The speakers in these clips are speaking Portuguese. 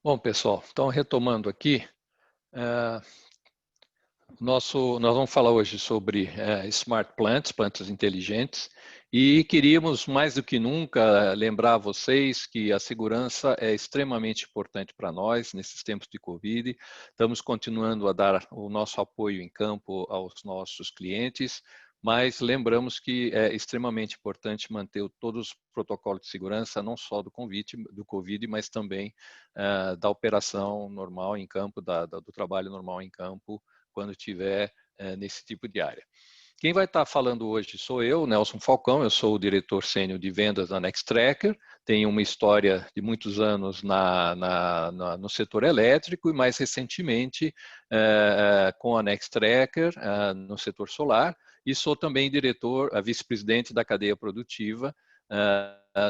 Bom, pessoal, então retomando aqui, eh, nós vamos falar hoje sobre Smart Plants, plantas inteligentes, e queríamos mais do que nunca lembrar a vocês que a segurança é extremamente importante para nós nesses tempos de Covid. Estamos continuando a dar o nosso apoio em campo aos nossos clientes, mas lembramos que é extremamente importante manter todos os protocolos de segurança, não só do COVID, mas também da operação normal em campo, do trabalho normal em campo, quando tiver nesse tipo de área. Quem vai estar falando hoje sou eu, Nelson Falcão, eu sou o diretor sênior de vendas da Nextracker, tenho uma história de muitos anos no setor elétrico e mais recentemente com a Nextracker no setor solar, e sou também vice-presidente da cadeia produtiva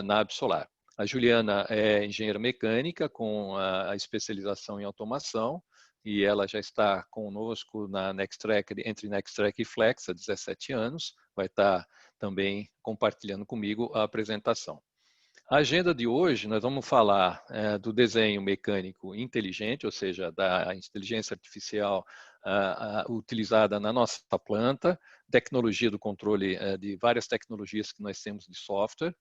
na Absolar. A Juliana é engenheira mecânica com a especialização em automação, e ela já está conosco na Nextracker, entre Nextracker e Flex há 17 anos, vai estar também compartilhando comigo a apresentação. A agenda de hoje, nós vamos falar do desenho mecânico inteligente, ou seja, da inteligência artificial utilizada na nossa planta, tecnologia do controle de várias tecnologias que nós temos de software,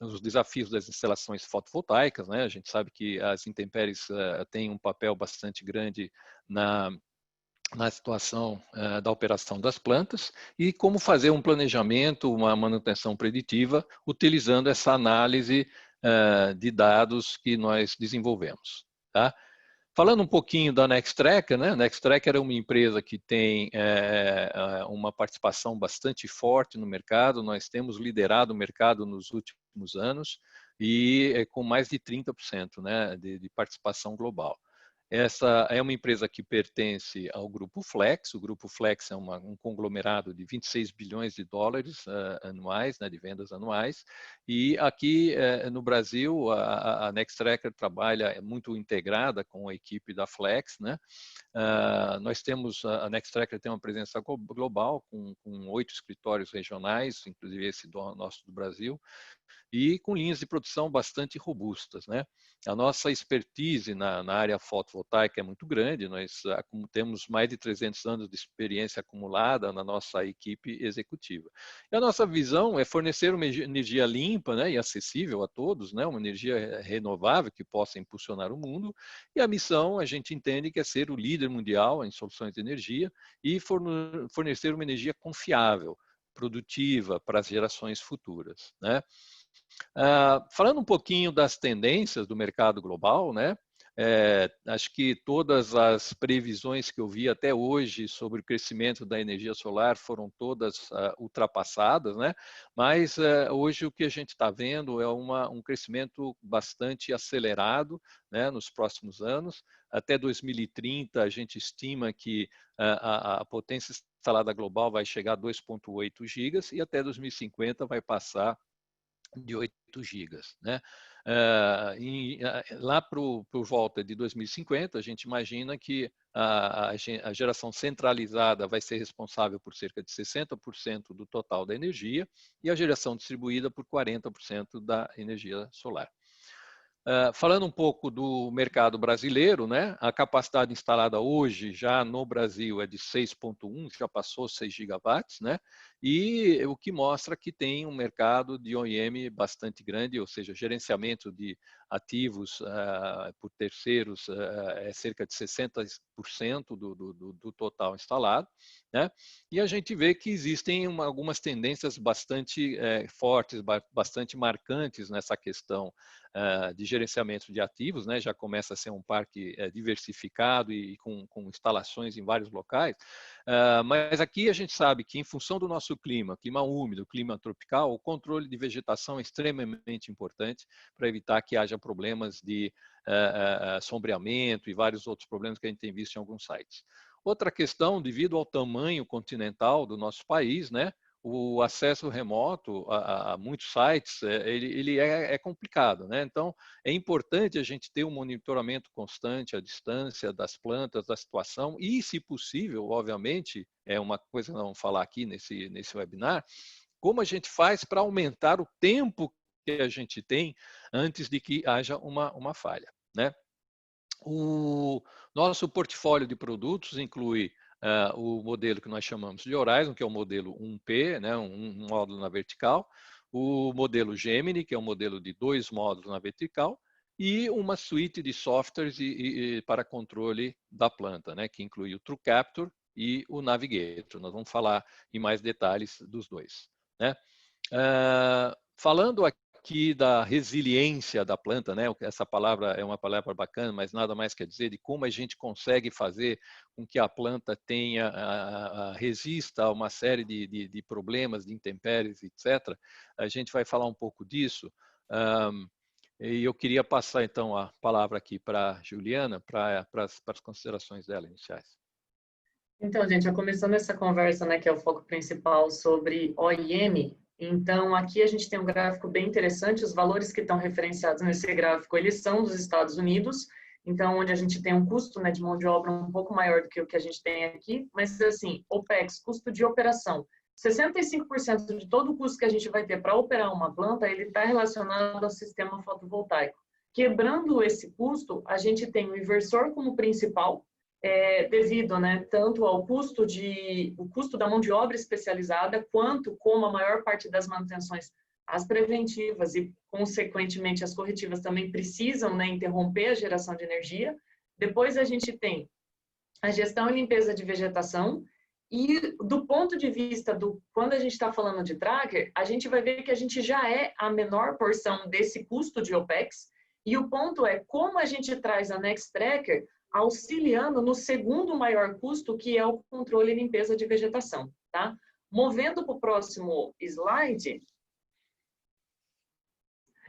os desafios das instalações fotovoltaicas, né? A gente sabe que as intempéries têm um papel bastante grande na situação da operação das plantas e como fazer um planejamento, uma manutenção preditiva, utilizando essa análise de dados que nós desenvolvemos. Tá? Falando um pouquinho da Nextracker, né? Nextracker é uma empresa que tem uma participação bastante forte no mercado. Nós temos liderado o mercado nos últimos anos e com mais de 30%, né, de participação global. Essa é uma empresa que pertence ao Grupo Flex. O Grupo Flex é um conglomerado de 26 bilhões de dólares anuais, né, de vendas anuais. E aqui no Brasil, a Nextracker trabalha muito integrada com a equipe da Flex, né? Nós temos, a Nextracker tem uma presença global, com 8 escritórios regionais, inclusive esse nosso do Brasil, e com linhas de produção bastante robustas, né? A nossa expertise na área fotovoltaica é muito grande, nós temos mais de 300 anos de experiência acumulada na nossa equipe executiva. E a nossa visão é fornecer uma energia limpa, né, e acessível a todos, né, uma energia renovável que possa impulsionar o mundo, e a missão a gente entende que é ser o líder mundial em soluções de energia e fornecer uma energia confiável, produtiva para as gerações futuras, né? Falando um pouquinho das tendências do mercado global, né? Acho que todas as previsões que eu vi até hoje sobre o crescimento da energia solar foram todas ultrapassadas, né? Mas hoje o que a gente está vendo é um crescimento bastante acelerado, né, nos próximos anos. Até 2030, a gente estima que a potência instalada global vai chegar a 2,8 gigas e até 2050 vai passar de 8 gigas, né? Lá por volta de 2050, a gente imagina que a geração centralizada vai ser responsável por cerca de 60% do total da energia e a geração distribuída por 40% da energia solar. Falando um pouco do mercado brasileiro, né? A capacidade instalada hoje já no Brasil é de 6,1, já passou 6 gigawatts, né? E o que mostra que tem um mercado de OEM bastante grande, ou seja, gerenciamento de ativos por terceiros é cerca de 60% do total instalado, né? E a gente vê que existem algumas tendências bastante fortes, bastante marcantes nessa questão de gerenciamento de ativos, né? Já começa a ser um parque diversificado e com instalações em vários locais. Mas aqui a gente sabe que, em função do nosso clima úmido, clima tropical, o controle de vegetação é extremamente importante para evitar que haja problemas de sombreamento e vários outros problemas que a gente tem visto em alguns sites. Outra questão, devido ao tamanho continental do nosso país, né? O acesso remoto a muitos sites ele é complicado, né? Então é importante a gente ter um monitoramento constante à distância das plantas, da situação e, se possível, obviamente, é uma coisa que nós vamos falar aqui nesse webinar, como a gente faz para aumentar o tempo que a gente tem antes de que haja uma falha, né? O nosso portfólio de produtos inclui o modelo que nós chamamos de Horizon, que é o modelo 1P, né, um módulo na vertical, o modelo Gemini, que é um modelo de 2 módulos na vertical, e uma suíte de softwares para controle da planta, né, que inclui o TrueCapture e o Navigator. Nós vamos falar em mais detalhes dos dois, né? Falando aqui da resiliência da planta, né? Essa palavra é uma palavra bacana, mas nada mais quer dizer de como a gente consegue fazer com que a planta tenha, resista a uma série de problemas, de intempéries, etc. A gente vai falar um pouco disso. E eu queria passar então a palavra aqui para a Juliana, para as considerações dela iniciais. Então, gente, já começando essa conversa, né, que é o foco principal sobre OIM, então aqui a gente tem um gráfico bem interessante, os valores que estão referenciados nesse gráfico, eles são dos Estados Unidos, então onde a gente tem um custo, né, de mão de obra um pouco maior do que o que a gente tem aqui, mas assim, OPEX, custo de operação, 65% de todo o custo que a gente vai ter para operar uma planta, ele está relacionado ao sistema fotovoltaico. Quebrando esse custo, a gente tem o inversor como principal, devido, né, tanto ao o custo da mão de obra especializada, quanto como a maior parte das manutenções, as preventivas e, consequentemente, as corretivas também precisam, né, interromper a geração de energia. Depois a gente tem a gestão e limpeza de vegetação, e do ponto de vista quando a gente está falando de tracker, a gente vai ver que a gente já é a menor porção desse custo de OPEX, e o ponto é como a gente traz a Nextracker auxiliando no segundo maior custo, que é o controle e limpeza de vegetação, tá? Movendo para o próximo slide.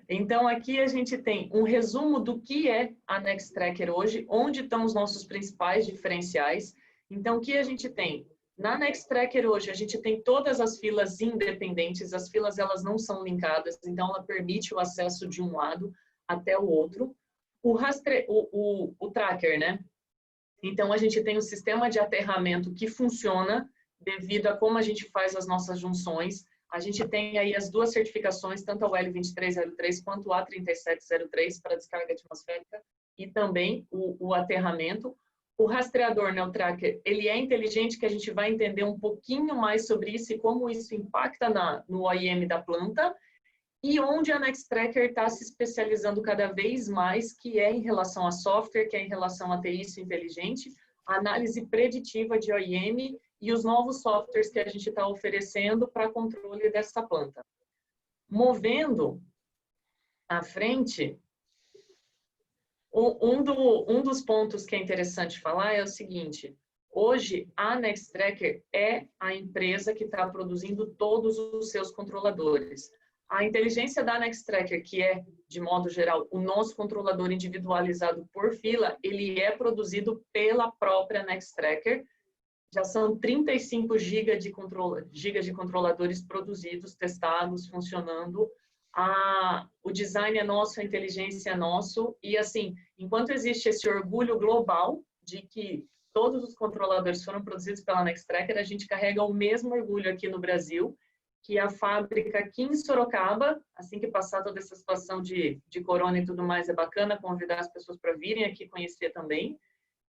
Então, aqui a gente tem um resumo do que é a Nextracker hoje, onde estão os nossos principais diferenciais. Então, o que a gente tem? Na Nextracker hoje, a gente tem todas as filas independentes, as filas elas não são linkadas, então ela permite o acesso de um lado até o outro. O tracker, né? Então, a gente tem um sistema de aterramento que funciona devido a como a gente faz as nossas junções. A gente tem aí as duas certificações, tanto a UL 2303 quanto a 3703 para descarga atmosférica e também o aterramento. O rastreador, né, o tracker, ele é inteligente, que a gente vai entender um pouquinho mais sobre isso e como isso impacta no OIM da planta. E onde a Nextracker está se especializando cada vez mais, que é em relação a software, que é em relação a TI inteligente, análise preditiva de OIM e os novos softwares que a gente está oferecendo para controle dessa planta. Movendo à frente, um dos pontos que é interessante falar é o seguinte: hoje a Nextracker é a empresa que está produzindo todos os seus controladores. A inteligência da Nextracker, que é, de modo geral, o nosso controlador individualizado por fila, ele é produzido pela própria Nextracker. Já são 35 GB de controladores produzidos, testados, funcionando. O design é nosso, a inteligência é nosso. E, assim, enquanto existe esse orgulho global de que todos os controladores foram produzidos pela Nextracker, a gente carrega o mesmo orgulho aqui no Brasil, que a fábrica aqui em Sorocaba, assim que passar toda essa situação de corona e tudo mais, é bacana convidar as pessoas para virem aqui conhecer também.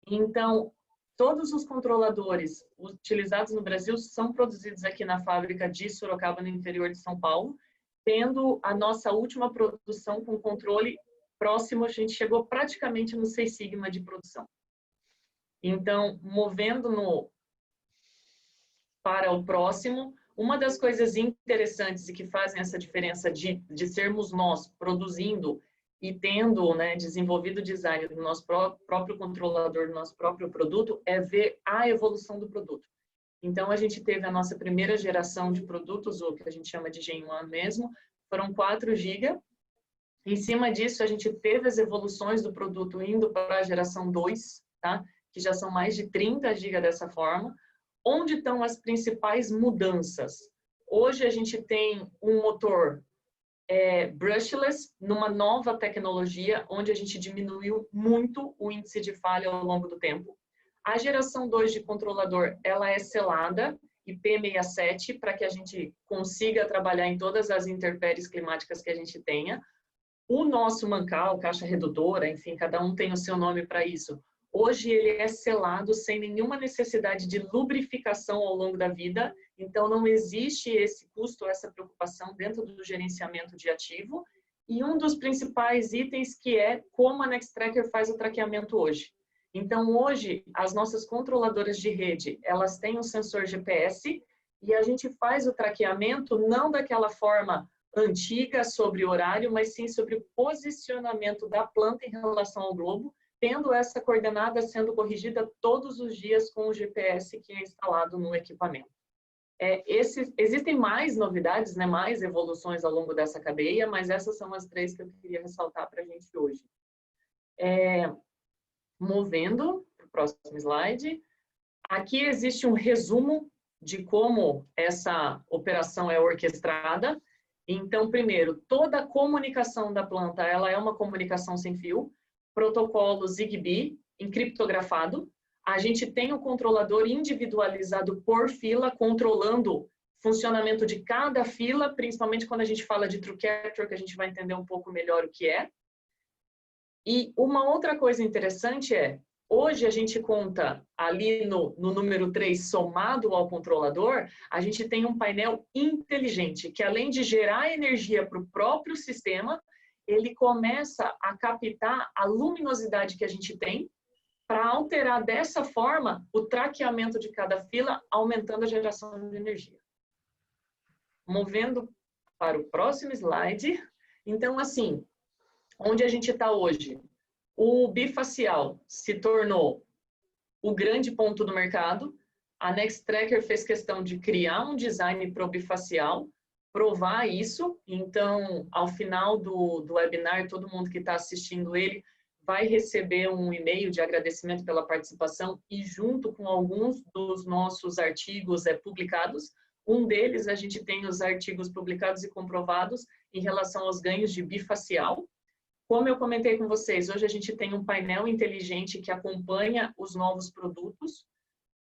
Então, todos os controladores utilizados no Brasil são produzidos aqui na fábrica de Sorocaba, no interior de São Paulo, tendo a nossa última produção com controle próximo, a gente chegou praticamente no 6 Sigma de produção. Então, movendo para o próximo, uma das coisas interessantes e que fazem essa diferença de sermos nós produzindo e tendo, né, desenvolvido o design do nosso próprio controlador, do nosso próprio produto, é ver a evolução do produto. Então, a gente teve a nossa primeira geração de produtos, o que a gente chama de Gen 1 mesmo, foram 4 GB. Em cima disso, a gente teve as evoluções do produto indo para a geração 2, tá? Que já são mais de 30 GB dessa forma. Onde estão as principais mudanças? Hoje a gente tem um motor brushless, numa nova tecnologia, onde a gente diminuiu muito o índice de falha ao longo do tempo. A geração 2 de controlador, ela é selada, IP67, para que a gente consiga trabalhar em todas as intempéries climáticas que a gente tenha. O nosso mancal, caixa redutora, enfim, cada um tem o seu nome para isso. Hoje ele é selado sem nenhuma necessidade de lubrificação ao longo da vida, então não existe esse custo, essa preocupação dentro do gerenciamento de ativo. E um dos principais itens que é como a Nextracker faz o traqueamento hoje. Então hoje as nossas controladoras de rede, elas têm um sensor GPS e a gente faz o traqueamento não daquela forma antiga sobre horário, mas sim sobre o posicionamento da planta em relação ao globo, tendo essa coordenada sendo corrigida todos os dias com o GPS que é instalado no equipamento. Existem mais novidades, né, mais evoluções ao longo dessa cadeia, mas essas são as 3 que eu queria ressaltar para a gente hoje. Movendo para o próximo slide. Aqui existe um resumo de como essa operação é orquestrada. Então, primeiro, toda a comunicação da planta, ela é uma comunicação sem fio, protocolo Zigbee, encriptografado. A gente tem um controlador individualizado por fila, controlando o funcionamento de cada fila, principalmente quando a gente fala de True Capture, que a gente vai entender um pouco melhor o que é. E uma outra coisa interessante hoje a gente conta ali no número 3, somado ao controlador, a gente tem um painel inteligente, que além de gerar energia para o próprio sistema, ele começa a captar a luminosidade que a gente tem para alterar dessa forma o traqueamento de cada fila, aumentando a geração de energia. Movendo para o próximo slide. Então, assim, onde a gente está hoje? O bifacial se tornou o grande ponto do mercado. A Nextracker fez questão de criar um design para o bifacial, provar isso. Então, ao final do webinar, todo mundo que está assistindo ele vai receber um e-mail de agradecimento pela participação e junto com alguns dos nossos artigos publicados. Um deles, a gente tem os artigos publicados e comprovados em relação aos ganhos de bifacial. Como eu comentei com vocês, hoje a gente tem um painel inteligente que acompanha os novos produtos.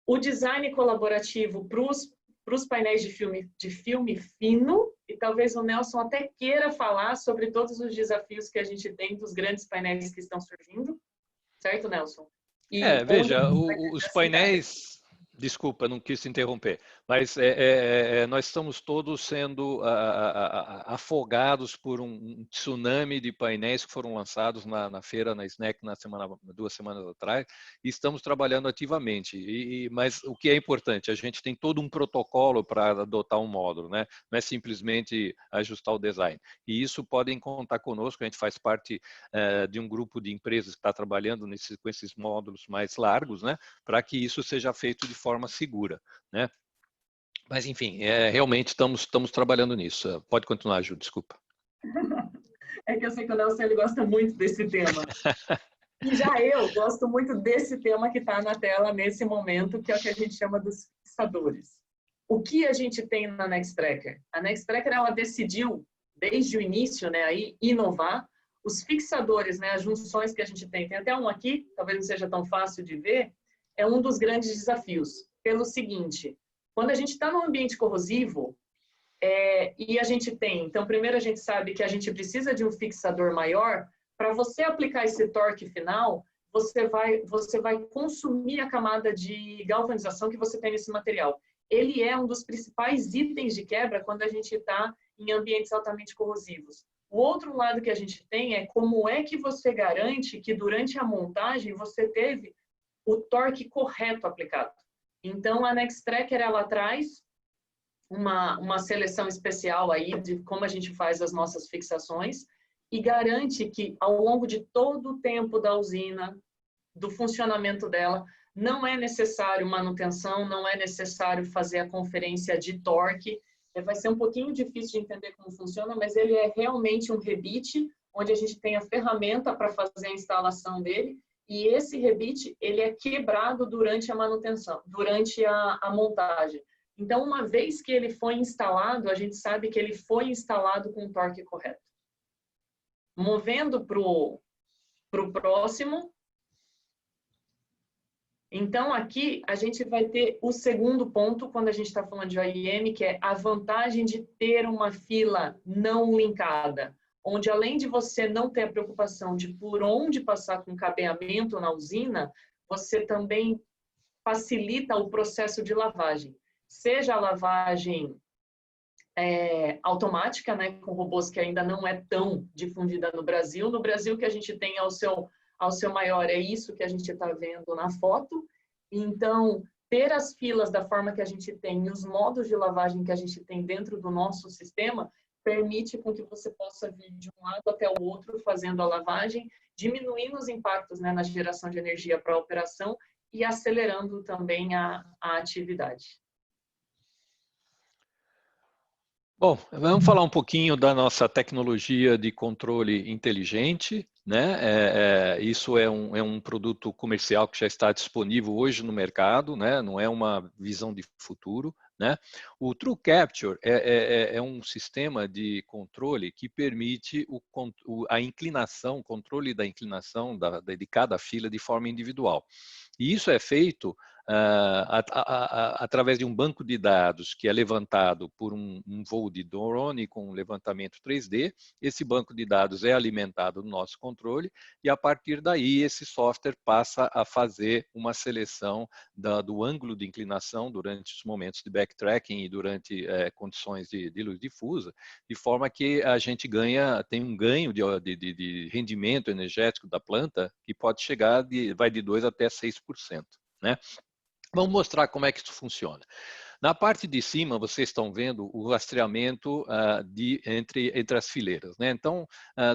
O design colaborativo para os painéis de filme fino, e talvez o Nelson até queira falar sobre todos os desafios que a gente tem dos grandes painéis que estão surgindo. Certo, Nelson? Veja, os painéis... Desculpa, não quis interromper, mas nós estamos todos sendo afogados por um tsunami de painéis que foram lançados na feira, na SNEC, 2 semanas atrás, e estamos trabalhando ativamente. Mas o que é importante, a gente tem todo um protocolo para adotar um módulo, né? Não é simplesmente ajustar o design. E isso podem contar conosco, a gente faz parte de um grupo de empresas que está trabalhando com esses módulos mais largos, né? Para que isso seja feito de forma segura, né? Mas, enfim, realmente estamos trabalhando nisso. Pode continuar, Ju, desculpa. É que eu sei que o Nelson ele gosta muito desse tema. E já eu gosto muito desse tema que está na tela nesse momento, que é o que a gente chama dos fixadores. O que a gente tem na Nextracker? A Nextracker, ela decidiu, desde o início, né, aí, inovar. Os fixadores, né, as junções que a gente tem até um aqui, talvez não seja tão fácil de ver, é um dos grandes desafios. Pelo seguinte, quando a gente está num ambiente corrosivo, e a gente tem... Então, primeiro a gente sabe que a gente precisa de um fixador maior. Para você aplicar esse torque final, você vai consumir a camada de galvanização que você tem nesse material. Ele é um dos principais itens de quebra quando a gente está em ambientes altamente corrosivos. O outro lado que a gente tem é como é que você garante que durante a montagem você teve o torque correto aplicado. Então, a Nextracker, ela traz uma seleção especial aí de como a gente faz as nossas fixações e garante que, ao longo de todo o tempo da usina, do funcionamento dela, não é necessário manutenção, não é necessário fazer a conferência de torque. Vai ser um pouquinho difícil de entender como funciona, mas ele é realmente um rebite, onde a gente tem a ferramenta para fazer a instalação dele, e esse rebite, ele é quebrado durante a manutenção, durante a montagem. Então, uma vez que ele foi instalado, a gente sabe que ele foi instalado com o torque correto. Movendo para o próximo. Então, aqui a gente vai ter o segundo ponto, quando a gente está falando de OIM, que é a vantagem de ter uma fila não linkada. onde além de você não ter a preocupação de por onde passar com cabeamento na usina, você também facilita o processo de lavagem. Seja a lavagem automática, né, com robôs que ainda não é tão difundida no Brasil. No Brasil, que a gente tem ao seu maior, é isso que a gente está vendo na foto. Então, ter as filas da forma que a gente tem e os modos de lavagem que a gente tem dentro do nosso sistema permite com que você possa vir de um lado até o outro fazendo a lavagem, diminuindo os impactos, né, na geração de energia para a operação e acelerando também a atividade. Bom, vamos falar um pouquinho da nossa tecnologia de controle inteligente, né? Isso é um produto comercial que já está disponível hoje no mercado, né? Não é uma visão de futuro, né? O True Capture é um sistema de controle que permite a inclinação, o controle da inclinação de cada fila de forma individual. E isso é feito através de um banco de dados que é levantado por um voo de drone com levantamento 3D. Esse banco de dados é alimentado no nosso controle e, a partir daí, esse software passa a fazer uma seleção do ângulo de inclinação durante os momentos de backtracking e durante condições de luz difusa, de forma que a gente tem um ganho de rendimento energético da planta que pode chegar, vai de 2% até 6%. Né? Vamos mostrar como é que isso funciona. Na parte de cima, vocês estão vendo o rastreamento entre as fileiras. Né? Então,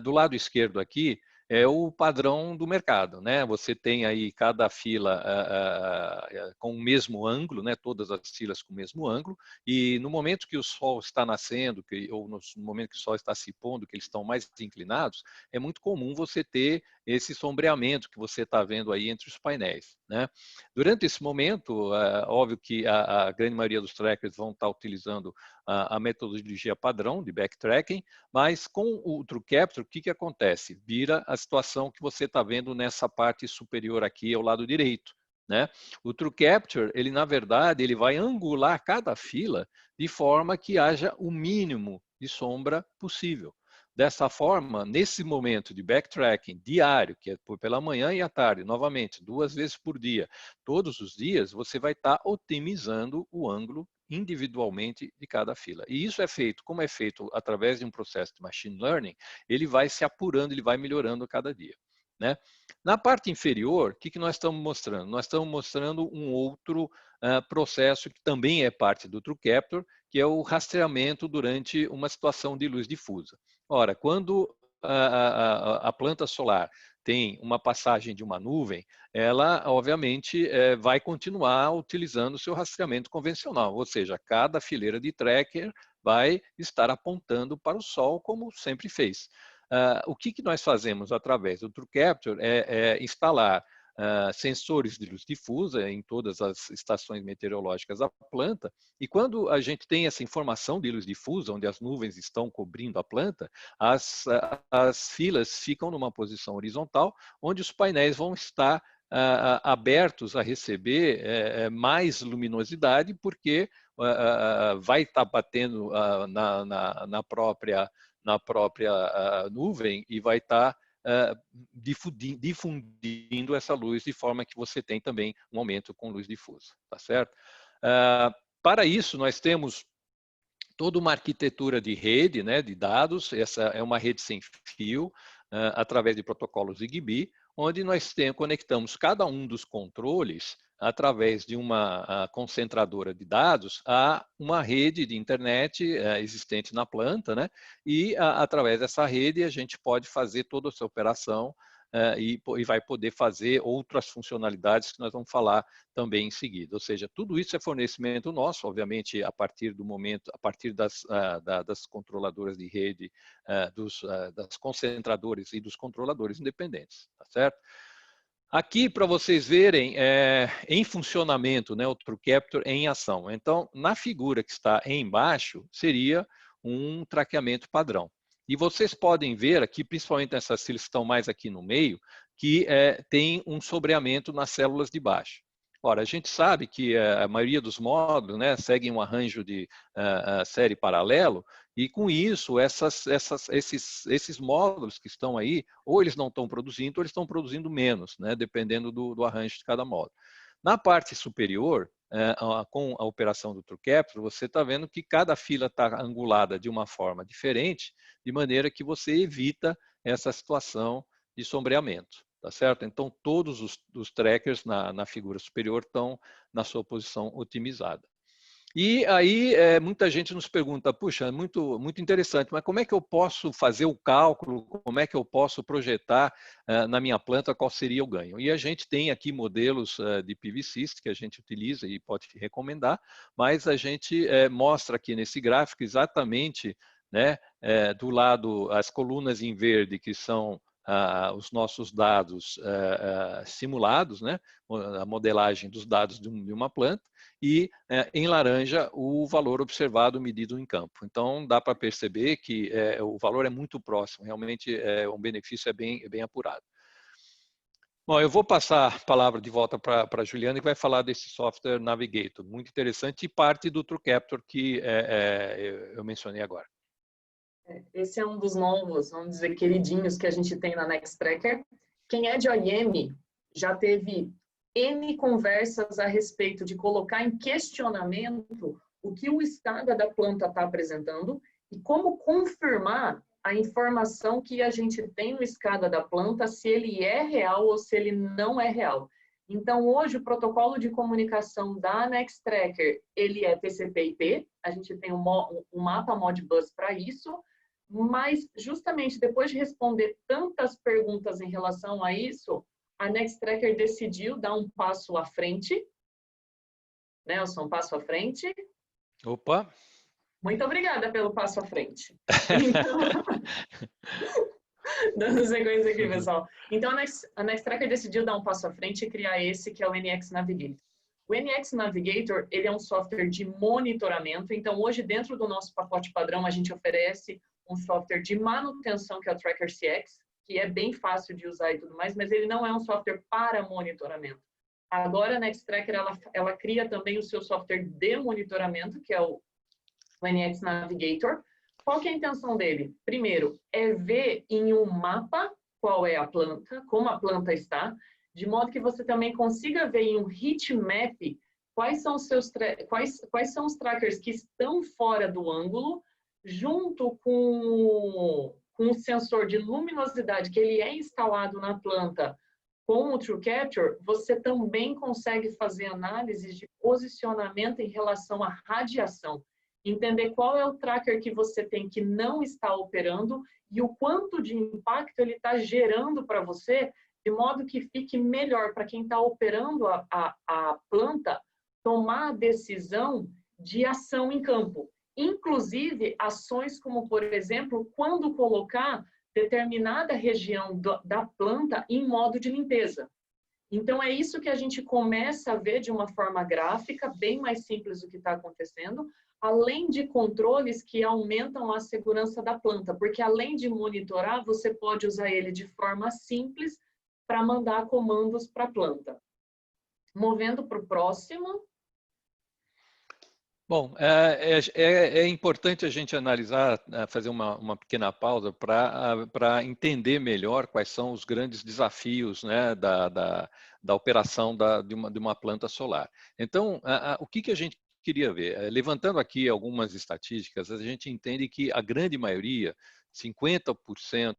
do lado esquerdo aqui, é o padrão do mercado. Né? Você tem aí cada fila com o mesmo ângulo, né? Todas as filas com o mesmo ângulo, e no momento que o sol está nascendo, ou no momento que o sol está se pondo, que eles estão mais inclinados, é muito comum você ter esse sombreamento que você está vendo aí entre os painéis. Né? Durante esse momento, óbvio que a grande maioria dos trackers vão estar utilizando a metodologia padrão de backtracking, mas com o True Capture, o que acontece? Vira a situação que você está vendo nessa parte superior aqui ao lado direito. Né? O True Capture, ele na verdade, ele vai angular cada fila de forma que haja o mínimo de sombra possível. Dessa forma, nesse momento de backtracking diário, que é pela manhã e à tarde, novamente, 2 vezes por dia, todos os dias, você vai estar otimizando o ângulo individualmente de cada fila. E isso é feito, como é feito através de um processo de machine learning, ele vai se apurando, ele vai melhorando a cada dia. Né? Na parte inferior, o que nós estamos mostrando? Nós estamos mostrando um outro processo que também é parte do True Capture, que é o rastreamento durante uma situação de luz difusa. Ora, quando a planta solar tem uma passagem de uma nuvem, ela, obviamente, vai continuar utilizando o seu rastreamento convencional, ou seja, cada fileira de tracker vai estar apontando para o sol, como sempre fez. O que nós fazemos através do True Capture é instalar sensores de luz difusa em todas as estações meteorológicas da planta, e quando a gente tem essa informação de luz difusa, onde as nuvens estão cobrindo a planta, as filas ficam numa posição horizontal, onde os painéis vão estar abertos a receber mais luminosidade, porque vai estar batendo na própria nuvem e vai estar difundindo essa luz de forma que você tem também um aumento com luz difusa, tá certo? Para isso, nós temos toda uma arquitetura de rede, né, de dados. Essa é uma rede sem fio, através de protocolos Zigbee, onde nós conectamos cada um dos controles através de uma concentradora de dados a uma rede de internet existente na planta, né? E através dessa rede a gente pode fazer toda essa operação e vai poder fazer outras funcionalidades que nós vamos falar também em seguida. Ou seja, tudo isso é fornecimento nosso, obviamente, a partir das controladoras de rede, das concentradoras e dos controladores independentes, tá certo? Aqui, para vocês verem, em funcionamento, né, o True Capture em ação. Então, na figura que está embaixo, seria um traqueamento padrão. E vocês podem ver aqui, principalmente nessas filas que estão mais aqui no meio, que tem um sobreamento nas células de baixo. Ora, a gente sabe que a maioria dos módulos, né, seguem um arranjo de série paralelo, E com isso, esses módulos que estão aí, ou eles não estão produzindo, ou eles estão produzindo menos, né? Dependendo do arranjo de cada módulo. Na parte superior, com a operação do TrueCapture, você está vendo que cada fila está angulada de uma forma diferente, de maneira que você evita essa situação de sombreamento, tá certo? Então, todos os trackers na figura superior estão na sua posição otimizada. E aí, muita gente nos pergunta, puxa, é muito interessante, mas como é que eu posso fazer o cálculo, como é que eu posso projetar na minha planta qual seria o ganho? E a gente tem aqui modelos de PVCs que a gente utiliza e pode te recomendar, mas a gente mostra aqui nesse gráfico exatamente, né, do lado, as colunas em verde, que são os nossos dados simulados, né, a modelagem dos dados de uma planta, e em laranja o valor observado medido em campo. Então dá para perceber que o valor é muito próximo, realmente o benefício é bem apurado. Bom, eu vou passar a palavra de volta para a Juliana, que vai falar desse software Navigator, muito interessante, e parte do TrueCapture que eu mencionei agora. Esse é um dos novos, vamos dizer, queridinhos que a gente tem na Nextracker. Quem é de OEM já teve N conversas a respeito de colocar em questionamento o que o SCADA da planta está apresentando e como confirmar a informação que a gente tem no SCADA da planta, se ele é real ou se ele não é real. Então, hoje, o protocolo de comunicação da Nextracker, ele é TCP/IP, a gente tem um mapa Modbus para isso, mas, justamente, depois de responder tantas perguntas em relação a isso, a Nextracker decidiu dar um passo à frente. Nelson, um passo à frente. Opa! Muito obrigada pelo passo à frente. Então, dando sequência aqui, pessoal. Então, a Nextracker decidiu dar um passo à frente e criar esse, que é o NX Navigator. O NX Navigator, ele é um software de monitoramento. Então, hoje, dentro do nosso pacote padrão, a gente oferece um software de manutenção, que é o Tracker CX, que é bem fácil de usar e tudo mais, mas ele não é um software para monitoramento. Agora, a Nextracker, ela cria também o seu software de monitoramento, que é o NX Navigator. Qual que é a intenção dele? Primeiro, é ver em um mapa qual é a planta, como a planta está, de modo que você também consiga ver em um heat map quais são os trackers que estão fora do ângulo, junto com o sensor de luminosidade que ele é instalado na planta com o TrueCapture, você também consegue fazer análises de posicionamento em relação à radiação. Entender qual é o tracker que você tem que não está operando e o quanto de impacto ele está gerando para você, de modo que fique melhor para quem está operando a planta tomar a decisão de ação em campo. Inclusive, ações como, por exemplo, quando colocar determinada região da planta em modo de limpeza. Então, é isso que a gente começa a ver de uma forma gráfica, bem mais simples do que está acontecendo, além de controles que aumentam a segurança da planta, porque além de monitorar, você pode usar ele de forma simples para mandar comandos para a planta. Movendo para o próximo. Bom, é importante a gente analisar, fazer uma pequena pausa para entender melhor quais são os grandes desafios, né, da operação de uma planta solar. Então, o que a gente queria ver? Levantando aqui algumas estatísticas, a gente entende que a grande maioria, 50%,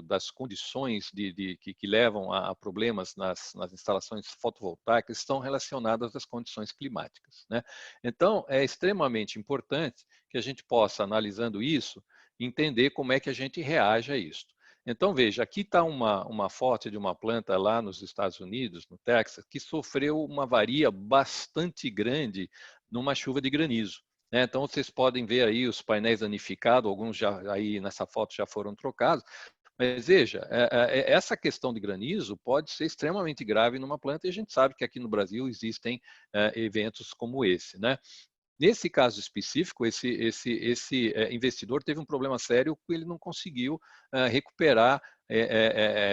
das condições que levam a problemas nas instalações fotovoltaicas estão relacionadas às condições climáticas, né? Então, é extremamente importante que a gente possa, analisando isso, entender como é que a gente reage a isso. Então, veja, aqui está uma foto de uma planta lá nos Estados Unidos, no Texas, que sofreu uma avaria bastante grande numa chuva de granizo. Então, vocês podem ver aí os painéis danificados, alguns já aí nessa foto já foram trocados, mas veja, essa questão de granizo pode ser extremamente grave numa planta e a gente sabe que aqui no Brasil existem eventos como esse, né? Nesse caso específico, esse investidor teve um problema sério que ele não conseguiu recuperar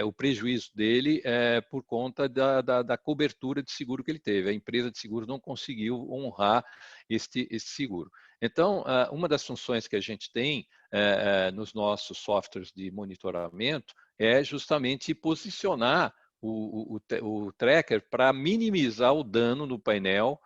o prejuízo dele por conta da cobertura de seguro que ele teve. A empresa de seguro não conseguiu honrar esse seguro. Então, uma das funções que a gente tem nos nossos softwares de monitoramento é justamente posicionar o tracker para minimizar o dano no painel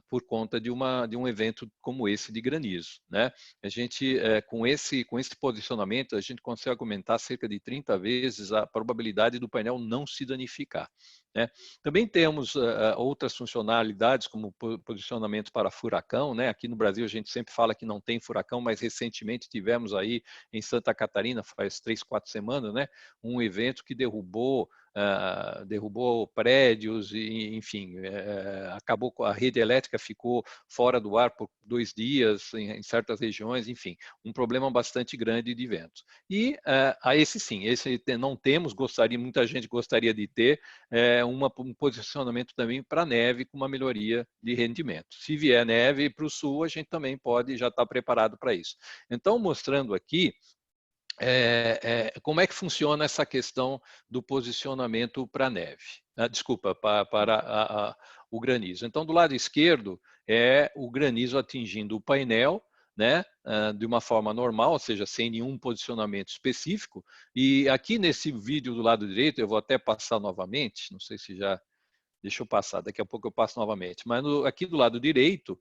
por conta de um evento como esse de granizo, né? A gente, com esse posicionamento, a gente consegue aumentar cerca de 30 vezes a probabilidade do painel não se danificar, né? Também temos outras funcionalidades, como posicionamento para furacão, né? Aqui no Brasil a gente sempre fala que não tem furacão, mas recentemente tivemos aí em Santa Catarina, faz 3, 4 semanas, né? Um evento que derrubou prédios e, enfim, acabou com a rede elétrica, ficou fora do ar por 2 dias em certas regiões, enfim, um problema bastante grande de ventos. E esse sim, esse não temos, muita gente gostaria de ter um posicionamento também para neve com uma melhoria de rendimento. Se vier neve para o sul, a gente também pode já estar preparado para isso. Então, mostrando aqui como é que funciona essa questão do posicionamento para a neve? Desculpa, para o granizo. Então, do lado esquerdo é o granizo atingindo o painel, né, de uma forma normal, ou seja, sem nenhum posicionamento específico. E aqui nesse vídeo do lado direito, eu vou até passar novamente, não sei se já... Deixa eu passar, daqui a pouco eu passo novamente. Mas aqui do lado direito,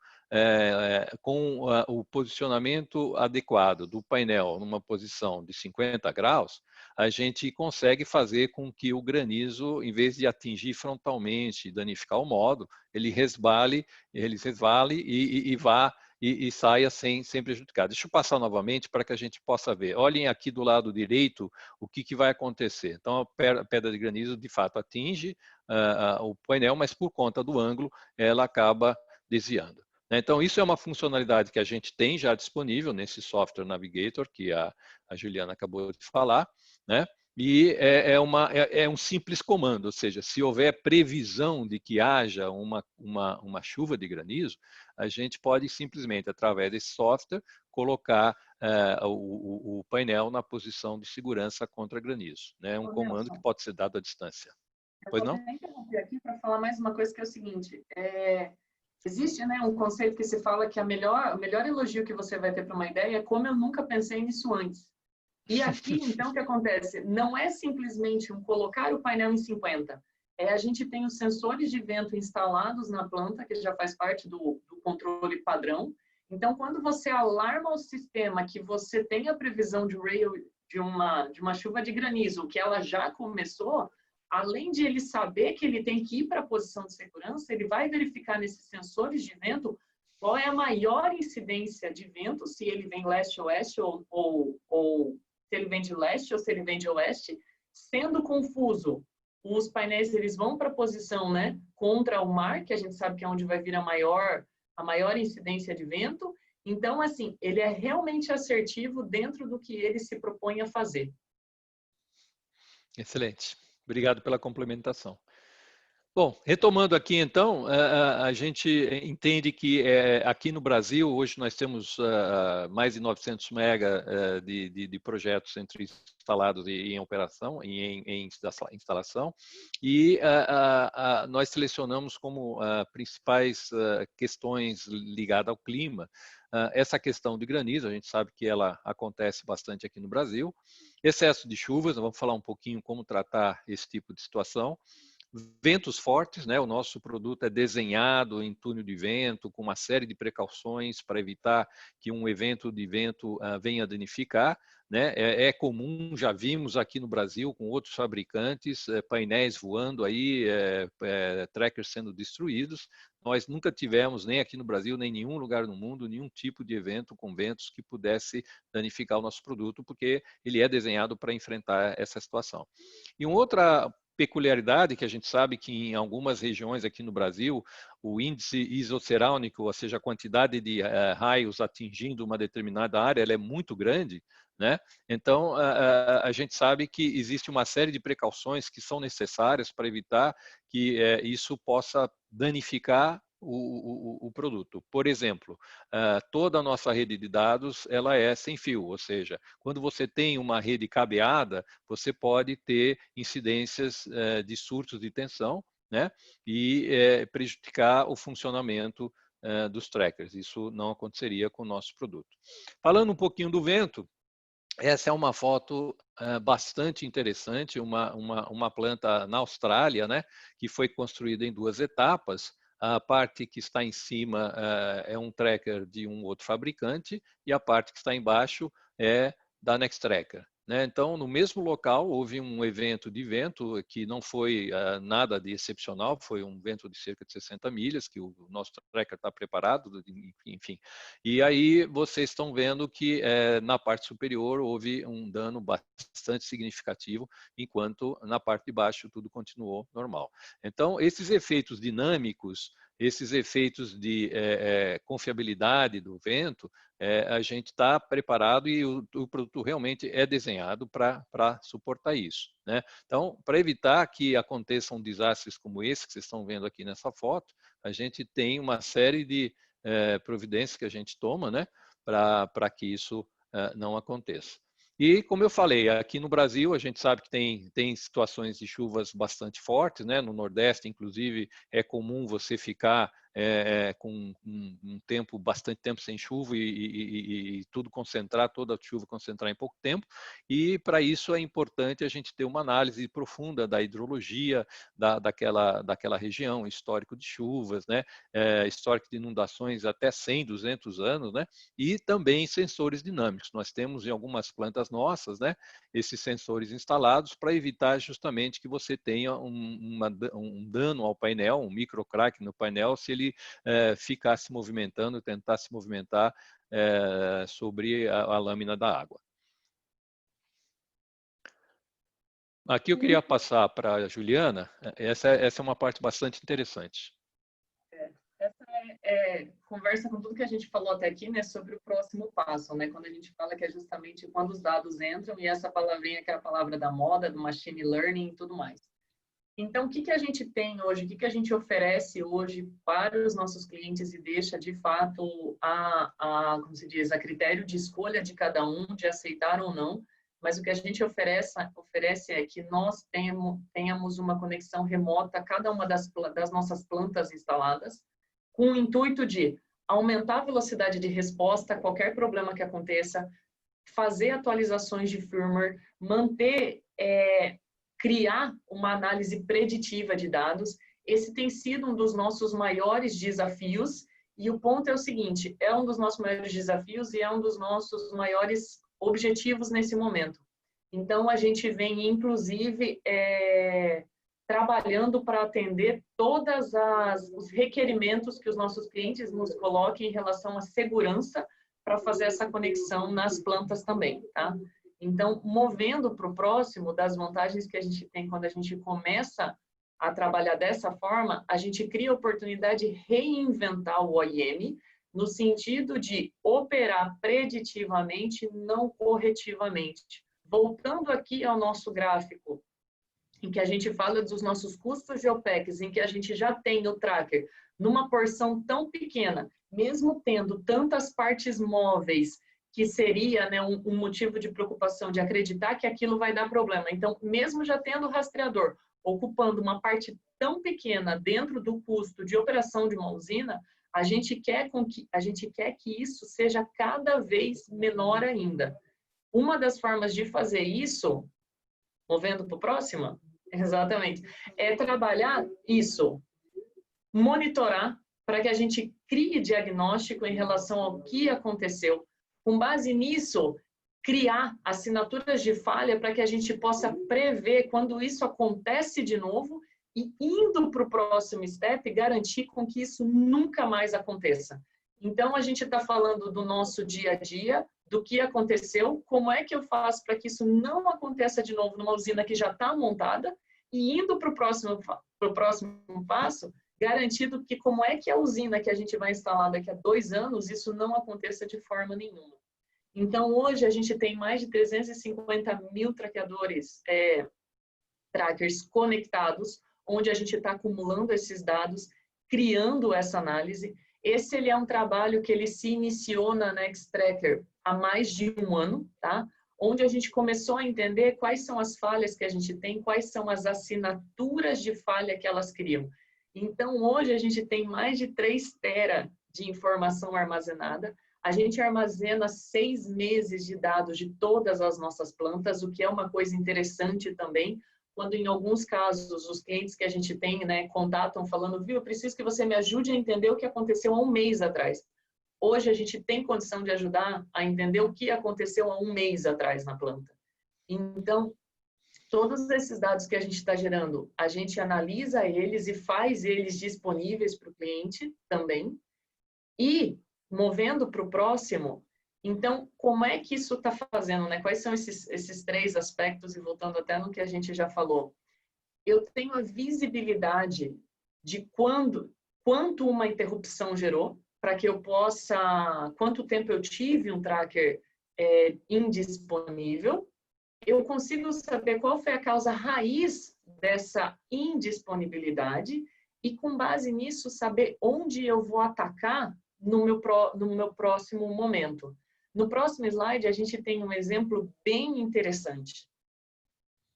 com o posicionamento adequado do painel numa posição de 50 graus, a gente consegue fazer com que o granizo, em vez de atingir frontalmente e danificar o módulo, ele resbale e vá e saia sem prejudicar. Deixa eu passar novamente para que a gente possa ver. Olhem aqui do lado direito o que vai acontecer. Então, a pedra de granizo, de fato, atinge o painel, mas por conta do ângulo, ela acaba desviando. Então, isso é uma funcionalidade que a gente tem já disponível nesse software Navigator, que a Juliana acabou de falar, né? E é um simples comando, ou seja, se houver previsão de que haja uma chuva de granizo, a gente pode simplesmente, através desse software, colocar o painel na posição de segurança contra granizo. É um comando que pode ser dado à distância. Eu Pois vou não? até interromper aqui para falar mais uma coisa que é o seguinte, existe, né, um conceito que se fala que o melhor elogio que você vai ter para uma ideia é como eu nunca pensei nisso antes. E aqui, então, o que acontece? Não é simplesmente colocar o painel em 50, a gente tem os sensores de vento instalados na planta, que já faz parte do controle padrão. Então, quando você alarma o sistema que você tem a previsão de uma chuva de granizo, que ela já começou, além de ele saber que ele tem que ir para a posição de segurança, ele vai verificar nesses sensores de vento qual é a maior incidência de vento, se ele vem leste-oeste ou se ele vem de leste ou se ele vem de oeste, sendo confuso. Os painéis eles vão para a posição, né, contra o mar, que a gente sabe que é onde vai vir a maior incidência de vento. Então, assim, ele é realmente assertivo dentro do que ele se propõe a fazer. Excelente. Obrigado pela complementação. Bom, retomando aqui então, a gente entende que aqui no Brasil, hoje nós temos mais de 900 mega de projetos entre instalados e em operação, e em instalação, e nós selecionamos como principais questões ligadas ao clima, essa questão de granizo, a gente sabe que ela acontece bastante aqui no Brasil, excesso de chuvas, vamos falar um pouquinho como tratar esse tipo de situação, ventos fortes, né? O nosso produto é desenhado em túnel de vento, com uma série de precauções para evitar que um evento de vento venha danificar, né? É comum, já vimos aqui no Brasil com outros fabricantes, painéis voando aí, trackers sendo destruídos. Nós nunca tivemos, nem aqui no Brasil, nem em nenhum lugar no mundo, nenhum tipo de evento com ventos que pudesse danificar o nosso produto, porque ele é desenhado para enfrentar essa situação. E uma outra peculiaridade que a gente sabe que em algumas regiões aqui no Brasil, o índice isocerâmico, ou seja, a quantidade de raios atingindo uma determinada área, ela é muito grande, né? Então, a gente sabe que existe uma série de precauções que são necessárias para evitar que isso possa danificar o produto. Por exemplo, toda a nossa rede de dados ela é sem fio, ou seja, quando você tem uma rede cabeada, você pode ter incidências de surtos de tensão, né? E prejudicar o funcionamento dos trackers. Isso não aconteceria com o nosso produto. Falando um pouquinho do vento, essa é uma foto bastante interessante, uma planta na Austrália, né, que foi construída em 2 etapas. A parte que está em cima é um tracker de um outro fabricante e a parte que está embaixo é da Nextracker. Né? Então, no mesmo local, houve um evento de vento que não foi nada de excepcional, foi um vento de cerca de 60 milhas, que o nosso tracker está preparado, enfim. E aí vocês estão vendo que na parte superior houve um dano bastante significativo, enquanto na parte de baixo tudo continuou normal. Então, esses efeitos dinâmicos, esses efeitos de confiabilidade do vento, a gente está preparado e o produto realmente é desenhado para suportar isso. Né? Então, para evitar que aconteçam desastres como esse que vocês estão vendo aqui nessa foto, a gente tem uma série de providências que a gente toma, né, para que isso não aconteça. E, como eu falei, aqui no Brasil, a gente sabe que tem situações de chuvas bastante fortes, né? No Nordeste, inclusive, é comum você ficar com bastante tempo sem chuva e tudo concentrar, toda a chuva concentrar em pouco tempo. E, para isso, é importante a gente ter uma análise profunda da hidrologia daquela região, histórico de chuvas, né? Histórico de inundações até 100, 200 anos, né? E também sensores dinâmicos. Nós temos em algumas plantas nossas, né, esses sensores instalados para evitar justamente que você tenha um dano ao painel, um microcrack no painel, se ele ficar se movimentando, tentar se movimentar sobre a lâmina da água. Aqui eu queria passar para a Juliana. Essa é uma parte bastante interessante. Essa conversa com tudo que a gente falou até aqui, né, sobre o próximo passo, né, quando a gente fala que é justamente quando os dados entram e essa palavrinha que é a palavra da moda, do machine learning e tudo mais. Então, o que a gente tem hoje, o que a gente oferece hoje para os nossos clientes e deixa, de fato, como se diz, a critério de escolha de cada um, de aceitar ou não, mas o que a gente oferece é que nós tenhamos uma conexão remota a cada uma das nossas plantas instaladas, com o intuito de aumentar a velocidade de resposta a qualquer problema que aconteça, fazer atualizações de firmware, criar uma análise preditiva de dados. Esse tem sido um dos nossos maiores desafios, e o ponto é o seguinte, é um dos nossos maiores desafios e é um dos nossos maiores objetivos nesse momento. Então, a gente vem, inclusive, trabalhando para atender todos os requerimentos que os nossos clientes nos coloquem em relação à segurança para fazer essa conexão nas plantas também, tá? Então, movendo para o próximo, das vantagens que a gente tem quando a gente começa a trabalhar dessa forma, a gente cria a oportunidade de reinventar o OEM, no sentido de operar preditivamente, não corretivamente. Voltando aqui ao nosso gráfico, em que a gente fala dos nossos custos de OPEX, em que a gente já tem o tracker numa porção tão pequena, mesmo tendo tantas partes móveis, que seria, né, um motivo de preocupação, de acreditar que aquilo vai dar problema. Então, mesmo já tendo o rastreador ocupando uma parte tão pequena dentro do custo de operação de uma usina, a gente quer que isso seja cada vez menor ainda. Uma das formas de fazer isso, movendo para o próximo, exatamente, é trabalhar isso, monitorar para que a gente crie diagnóstico em relação ao que aconteceu. Com base nisso, criar assinaturas de falha para que a gente possa prever quando isso acontece de novo e, indo para o próximo step, garantir com que isso nunca mais aconteça. Então, a gente está falando do nosso dia a dia, do que aconteceu, como é que eu faço para que isso não aconteça de novo numa usina que já está montada, e indo para o próximo passo, garantido que como é que a usina que a gente vai instalar daqui a 2 anos, isso não aconteça de forma nenhuma. Então, hoje, a gente tem mais de 350 mil traqueadores, trackers conectados, onde a gente está acumulando esses dados, criando essa análise. Esse ele é um trabalho que ele se iniciou na Nextracker há mais de 1 ano, tá? Onde a gente começou a entender quais são as falhas que a gente tem, quais são as assinaturas de falha que elas criam. Então, hoje, a gente tem mais de 3 tera de informação armazenada. A gente armazena 6 meses de dados de todas as nossas plantas, o que é uma coisa interessante também, quando em alguns casos os clientes que a gente tem, né, contatam falando, viu, eu preciso que você me ajude a entender o que aconteceu há um mês atrás. Hoje a gente tem condição de ajudar a entender o que aconteceu há um mês atrás na planta. Então, todos esses dados que a gente está gerando, a gente analisa eles e faz eles disponíveis para o cliente também. E, movendo para o próximo, então, como é que isso está fazendo, né? Quais são esses 3 aspectos? E voltando até no que a gente já falou. Eu tenho a visibilidade de quanto uma interrupção gerou, para que eu possa, quanto tempo eu tive um tracker indisponível. Eu consigo saber qual foi a causa raiz dessa indisponibilidade e, com base nisso, saber onde eu vou atacar no meu próximo momento. No próximo slide, a gente tem um exemplo bem interessante.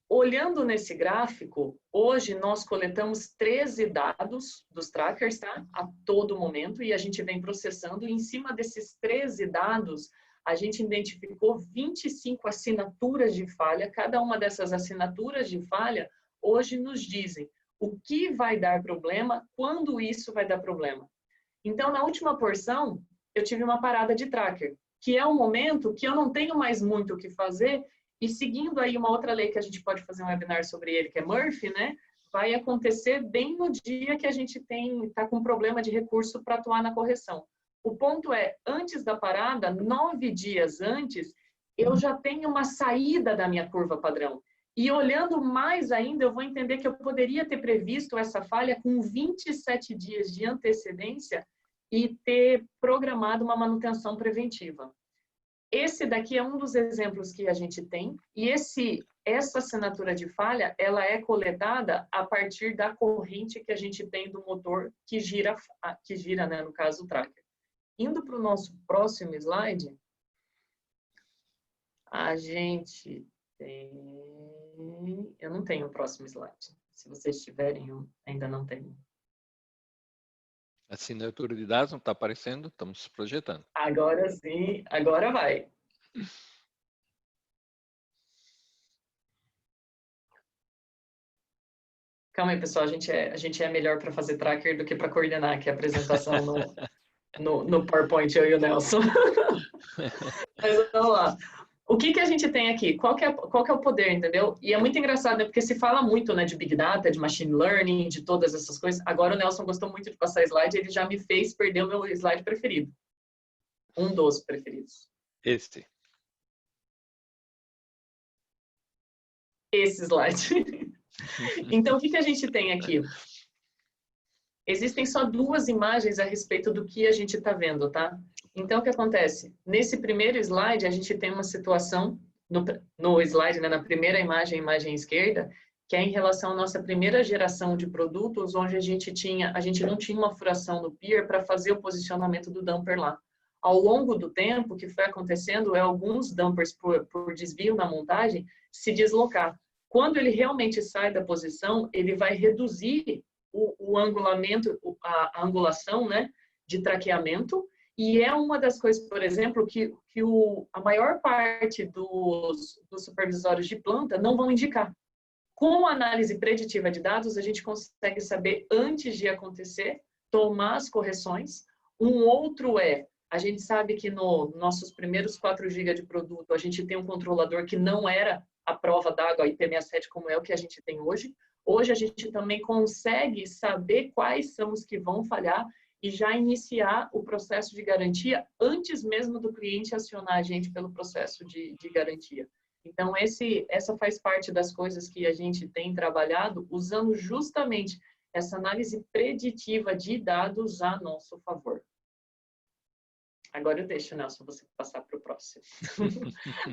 Olhando nesse gráfico, hoje nós coletamos 13 dados dos trackers, tá? A todo momento, e a gente vem processando. E em cima desses 13 dados, a gente identificou 25 assinaturas de falha. Cada uma dessas assinaturas de falha, hoje nos dizem o que vai dar problema, quando isso vai dar problema. Então, na última porção, eu tive uma parada de tracker, que é um momento que eu não tenho mais muito o que fazer, e seguindo aí uma outra lei que a gente pode fazer um webinar sobre ele, que é Murphy, né? Vai acontecer bem no dia que a gente está com problema de recurso para atuar na correção. O ponto é, antes da parada, 9 dias antes, eu já tenho uma saída da minha curva padrão. E olhando mais ainda, eu vou entender que eu poderia ter previsto essa falha com 27 dias de antecedência e ter programado uma manutenção preventiva. Esse daqui é um dos exemplos que a gente tem, e essa assinatura de falha, ela é coletada a partir da corrente que a gente tem do motor que gira, né, no caso, o tracker. Indo para o nosso próximo slide, a gente tem... Eu não tenho o próximo slide. Se vocês tiverem, eu ainda não tenho. A assinatura de dados não está aparecendo, estamos projetando. Agora sim, agora vai. Calma aí, pessoal, a gente é melhor para fazer tracker do que para coordenar aqui a apresentação no PowerPoint, eu e o Nelson. Mas vamos lá. O que a gente tem aqui? Qual que é o poder, entendeu? E é muito engraçado, né? Porque se fala muito, né, de Big Data, de Machine Learning, de todas essas coisas. Agora o Nelson gostou muito de passar slide, ele já me fez perder o meu slide preferido. Um dos preferidos. Esse slide. Então, o que a gente tem aqui? Existem só 2 imagens a respeito do que a gente está vendo, tá? Então, o que acontece? Nesse primeiro slide, a gente tem uma situação, no slide, né, na primeira imagem, imagem esquerda, que é em relação à nossa primeira geração de produtos, onde a gente não tinha uma furação no pier para fazer o posicionamento do dumper lá. Ao longo do tempo, o que foi acontecendo é alguns dumpers, por desvio na montagem, se deslocar. Quando ele realmente sai da posição, ele vai reduzir o angulamento, a angulação, né, de traqueamento, e é uma das coisas, por exemplo, que a maior parte dos supervisórios de planta não vão indicar. Com a análise preditiva de dados, a gente consegue saber antes de acontecer, tomar as correções. Um outro a gente sabe que nos nossos primeiros 4 GB de produto, a gente tem um controlador que não era a prova d'água IP67 como é o que a gente tem hoje. Hoje a gente também consegue saber quais são os que vão falhar e já iniciar o processo de garantia antes mesmo do cliente acionar a gente pelo processo de garantia. Então, essa faz parte das coisas que a gente tem trabalhado usando justamente essa análise preditiva de dados a nosso favor. Agora eu deixo, Nelson, você passar para o próximo.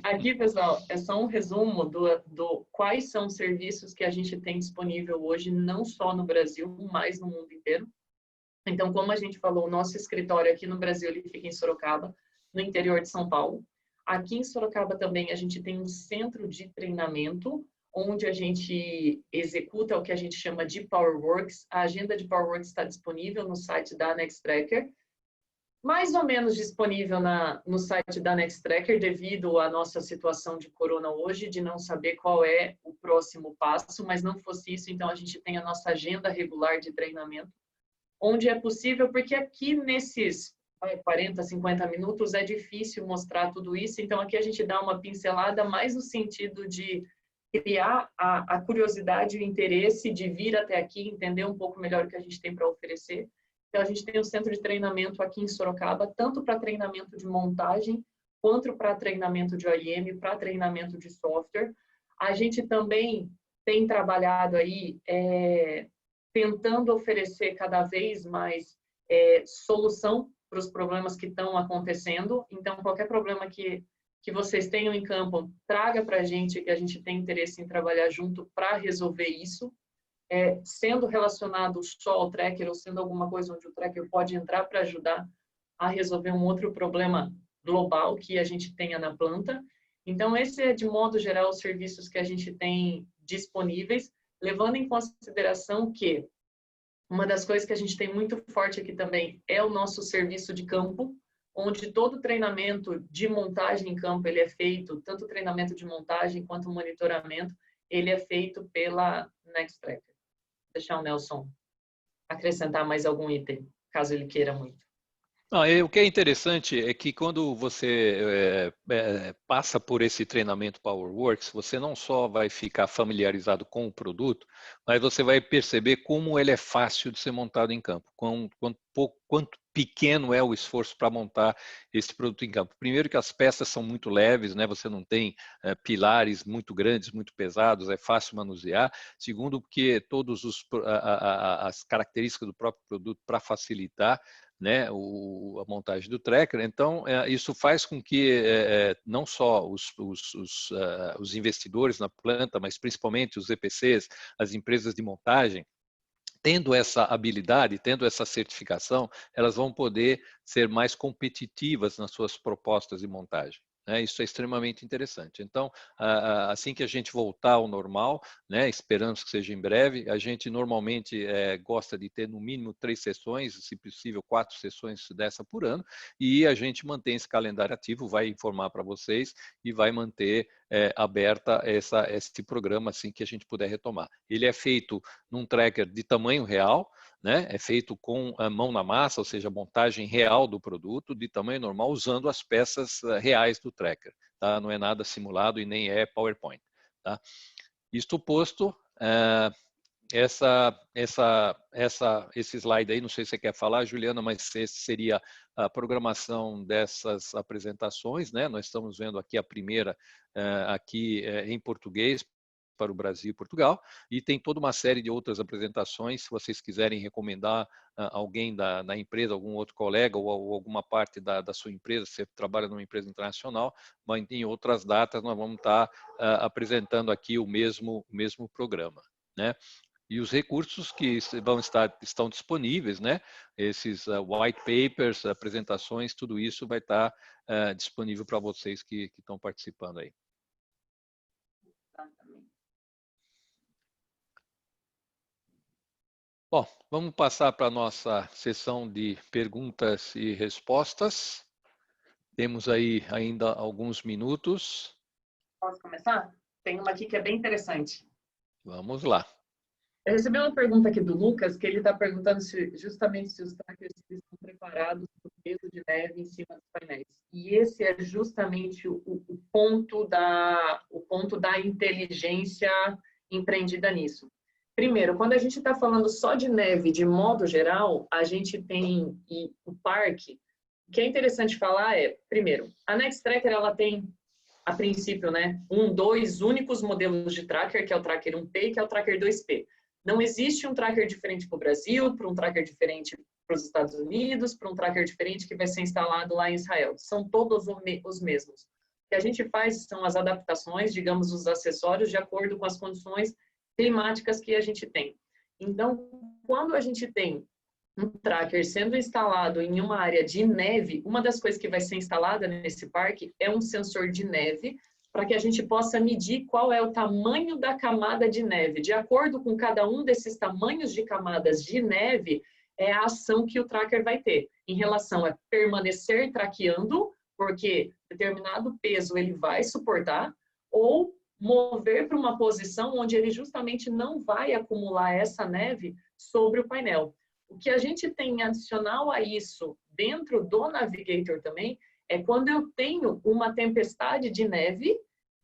Aqui, pessoal, é só um resumo do quais são os serviços que a gente tem disponível hoje, não só no Brasil, mas no mundo inteiro. Então, como a gente falou, o nosso escritório aqui no Brasil, ele fica em Sorocaba, no interior de São Paulo. Aqui em Sorocaba também a gente tem um centro de treinamento, onde a gente executa o que a gente chama de PowerWorks. A agenda de PowerWorks está disponível no site da Nextracker. mais ou menos disponível no site da Nextracker, devido à nossa situação de corona hoje, de não saber qual é o próximo passo, mas não fosse isso, então a gente tem a nossa agenda regular de treinamento, onde é possível, porque aqui nesses 40, 50 minutos é difícil mostrar tudo isso, então aqui a gente dá uma pincelada mais no sentido de criar a curiosidade e o interesse de vir até aqui, entender um pouco melhor o que a gente tem para oferecer. Então, a gente tem um centro de treinamento aqui em Sorocaba, tanto para treinamento de montagem, quanto para treinamento de OEM, para treinamento de software. A gente também tem trabalhado aí tentando oferecer cada vez mais solução para os problemas que estão acontecendo. Então, qualquer problema que vocês tenham em campo, traga para a gente, que a gente tem interesse em trabalhar junto para resolver isso. Sendo relacionado só ao tracker ou sendo alguma coisa onde o tracker pode entrar para ajudar a resolver um outro problema global que a gente tenha na planta. Então, esse é, de modo geral, os serviços que a gente tem disponíveis, levando em consideração que uma das coisas que a gente tem muito forte aqui também é o nosso serviço de campo, onde todo treinamento de montagem em campo ele é feito, tanto treinamento de montagem quanto monitoramento, ele é feito pela Nextracker. Deixar o Nelson acrescentar mais algum item, caso ele queira muito. O que é interessante é que quando você passa por esse treinamento PowerWorks, você não só vai ficar familiarizado com o produto, mas você vai perceber como ele é fácil de ser montado em campo, quanto pequeno é o esforço para montar esse produto em campo. Primeiro que as peças são muito leves, né? Você não tem pilares muito grandes, muito pesados, é fácil manusear. Segundo, porque todas as características do próprio produto para facilitar, né, a montagem do tracker. Então, isso faz com que não só os investidores na planta, mas principalmente os EPCs, as empresas de montagem, tendo essa habilidade, tendo essa certificação, elas vão poder ser mais competitivas nas suas propostas de montagem. Isso é extremamente interessante. Então, assim que a gente voltar ao normal, né, esperamos que seja em breve, a gente normalmente gosta de ter no mínimo 3 sessões, se possível 4 sessões dessa por ano, e a gente mantém esse calendário ativo, vai informar para vocês e vai manter aberta esse programa assim que a gente puder retomar. Ele é feito num tracker de tamanho real, né? É feito com a mão na massa, ou seja, a montagem real do produto de tamanho normal, usando as peças reais do tracker. Tá? Não é nada simulado e nem é PowerPoint. Tá? Isto posto, esse slide aí, não sei se você quer falar, Juliana, mas esse seria a programação dessas apresentações, né? Nós estamos vendo aqui a primeira aqui em português, para o Brasil e Portugal, e tem toda uma série de outras apresentações, se vocês quiserem recomendar alguém da empresa, algum outro colega ou alguma parte da sua empresa, se você trabalha numa empresa internacional, mas em outras datas nós vamos estar apresentando aqui o mesmo programa, né? E os recursos que estão disponíveis, né? Esses white papers, apresentações, tudo isso vai estar disponível para vocês que estão participando aí. Bom, vamos passar para a nossa sessão de perguntas e respostas. Temos aí ainda alguns minutos. Posso começar? Tem uma aqui que é bem interessante. Vamos lá. Eu recebi uma pergunta aqui do Lucas, que ele está perguntando justamente se os trackers estão preparados para o peso de neve em cima dos painéis. E esse é justamente o ponto da inteligência empreendida nisso. Primeiro, quando a gente está falando só de neve de modo geral, a gente tem o parque. O que é interessante falar é, primeiro, a Nextracker ela tem, a princípio, né, 2 únicos modelos de tracker, que é o Tracker 1P e que é o Tracker 2P. Não existe um tracker diferente para o Brasil, para um tracker diferente para os Estados Unidos, para um tracker diferente que vai ser instalado lá em Israel. São todos os mesmos. O que a gente faz são as adaptações, digamos, os acessórios, de acordo com as condições climáticas que a gente tem. Então, quando a gente tem um tracker sendo instalado em uma área de neve, uma das coisas que vai ser instalada nesse parque é um sensor de neve, para que a gente possa medir qual é o tamanho da camada de neve. De acordo com cada um desses tamanhos de camadas de neve, é a ação que o tracker vai ter. Em relação a permanecer traqueando, porque determinado peso ele vai suportar, ou mover para uma posição onde ele justamente não vai acumular essa neve sobre o painel. O que a gente tem adicional a isso dentro do Navigator também é quando eu tenho uma tempestade de neve,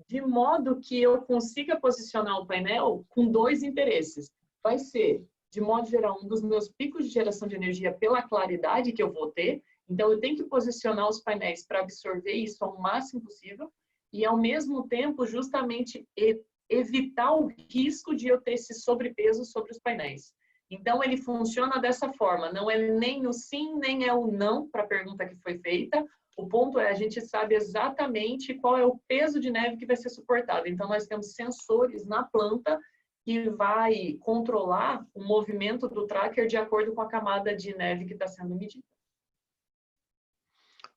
de modo que eu consiga posicionar o painel com dois interesses. Vai ser, de modo geral, um dos meus picos de geração de energia pela claridade que eu vou ter. Então, eu tenho que posicionar os painéis para absorver isso ao máximo possível e, ao mesmo tempo, justamente evitar o risco de eu ter esse sobrepeso sobre os painéis. Então, ele funciona dessa forma. Não é nem o sim, nem é o não para a pergunta que foi feita. O ponto é, a gente sabe exatamente qual é o peso de neve que vai ser suportado. Então, nós temos sensores na planta que vai controlar o movimento do tracker de acordo com a camada de neve que está sendo medida.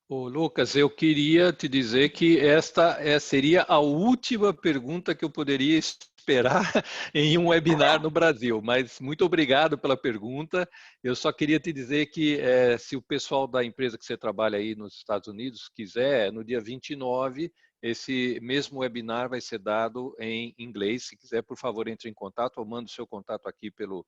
Ô, Lucas, eu queria te dizer que esta seria a última pergunta que eu poderia esperar em um webinar no Brasil, mas muito obrigado pela pergunta. Eu só queria te dizer que se o pessoal da empresa que você trabalha aí nos Estados Unidos quiser, no dia 29, esse mesmo webinar vai ser dado em inglês. Se quiser, por favor, entre em contato ou manda o seu contato aqui pelo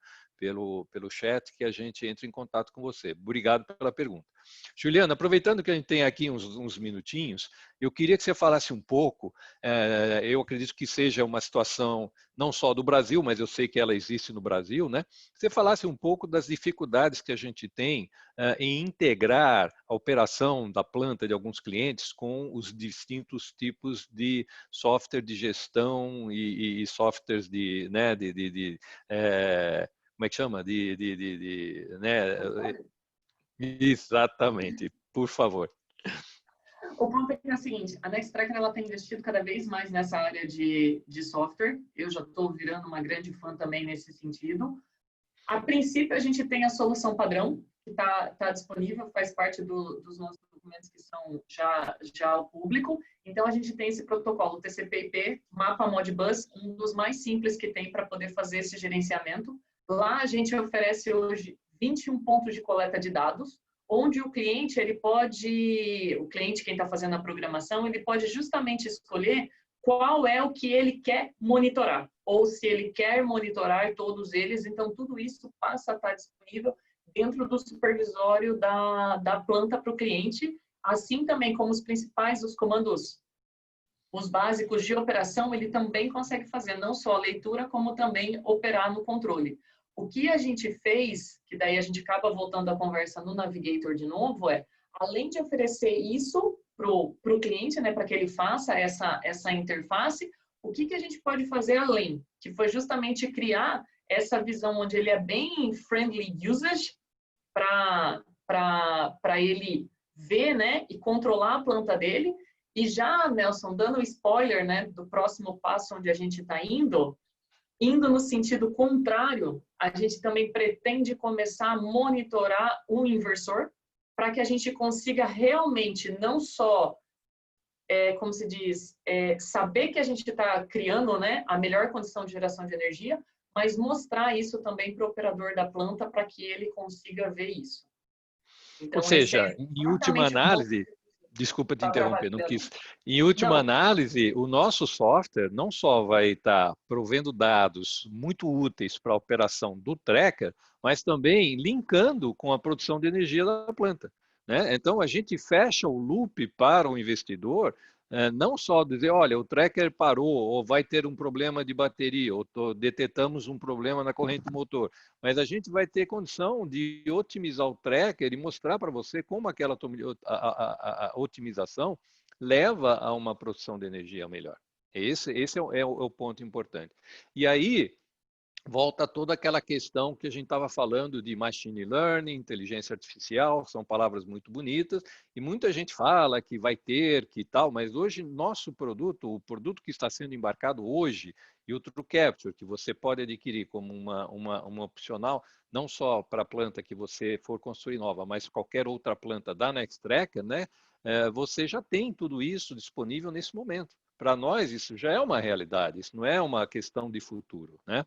chat que a gente entre em contato com você. Obrigado pela pergunta. Juliana, aproveitando que a gente tem aqui uns minutinhos, eu queria que você falasse um pouco, eu acredito que seja uma situação não só do Brasil, mas eu sei que ela existe no Brasil, né? Que você falasse um pouco das dificuldades que a gente tem em integrar a operação da planta de alguns clientes com os distintos tipos de software de gestão e softwares de, né, como é que chama? Né? Exatamente, por favor. O ponto é o seguinte, a Nextracker ela tem investido cada vez mais nessa área de software. Eu já estou virando uma grande fã também nesse sentido. A princípio, a gente tem a solução padrão, que tá disponível, faz parte dos nossos documentos que são já ao público. Então, a gente tem esse protocolo TCP/IP, Mapa Modbus, um dos mais simples que tem para poder fazer esse gerenciamento. Lá, a gente oferece hoje 21 pontos de coleta de dados, onde o cliente, quem está fazendo a programação, ele pode justamente escolher qual é o que ele quer monitorar, ou se ele quer monitorar todos eles, então tudo isso passa a estar disponível dentro do supervisório da planta para o cliente, assim também como os comandos, os básicos de operação, ele também consegue fazer, não só a leitura, como também operar no controle. O que a gente fez, que daí a gente acaba voltando a conversa no Navigator de novo, além de oferecer isso para o cliente, né, para que ele faça essa interface, o que a gente pode fazer além? Que foi justamente criar essa visão onde ele é bem friendly usage para ele ver, né, e controlar a planta dele. E já, Nelson, dando spoiler, né, do próximo passo onde a gente está indo no sentido contrário, a gente também pretende começar a monitorar o inversor para que a gente consiga realmente não só, como se diz, saber que a gente está criando, né, a melhor condição de geração de energia, mas mostrar isso também para o operador da planta para que ele consiga ver isso. Então, ou seja, em última análise, desculpa te interromper, não quis. Em última análise, o nosso software não só vai estar provendo dados muito úteis para a operação do tracker, mas também linkando com a produção de energia da planta, né? Então, a gente fecha o loop para o investidor, não só dizer, olha, o tracker parou, ou vai ter um problema de bateria, ou detectamos um problema na corrente do motor, mas a gente vai ter condição de otimizar o tracker e mostrar para você como aquela a otimização leva a uma produção de energia melhor. Esse é o ponto importante. E aí, volta toda aquela questão que a gente estava falando de machine learning, inteligência artificial, são palavras muito bonitas, e muita gente fala que vai ter, que tal, mas hoje nosso produto, o produto que está sendo embarcado hoje, e o True Capture, que você pode adquirir como uma opcional, não só para a planta que você for construir nova, mas qualquer outra planta da Nextracker, né? Você já tem tudo isso disponível nesse momento, para nós isso já é uma realidade, isso não é uma questão de futuro, né?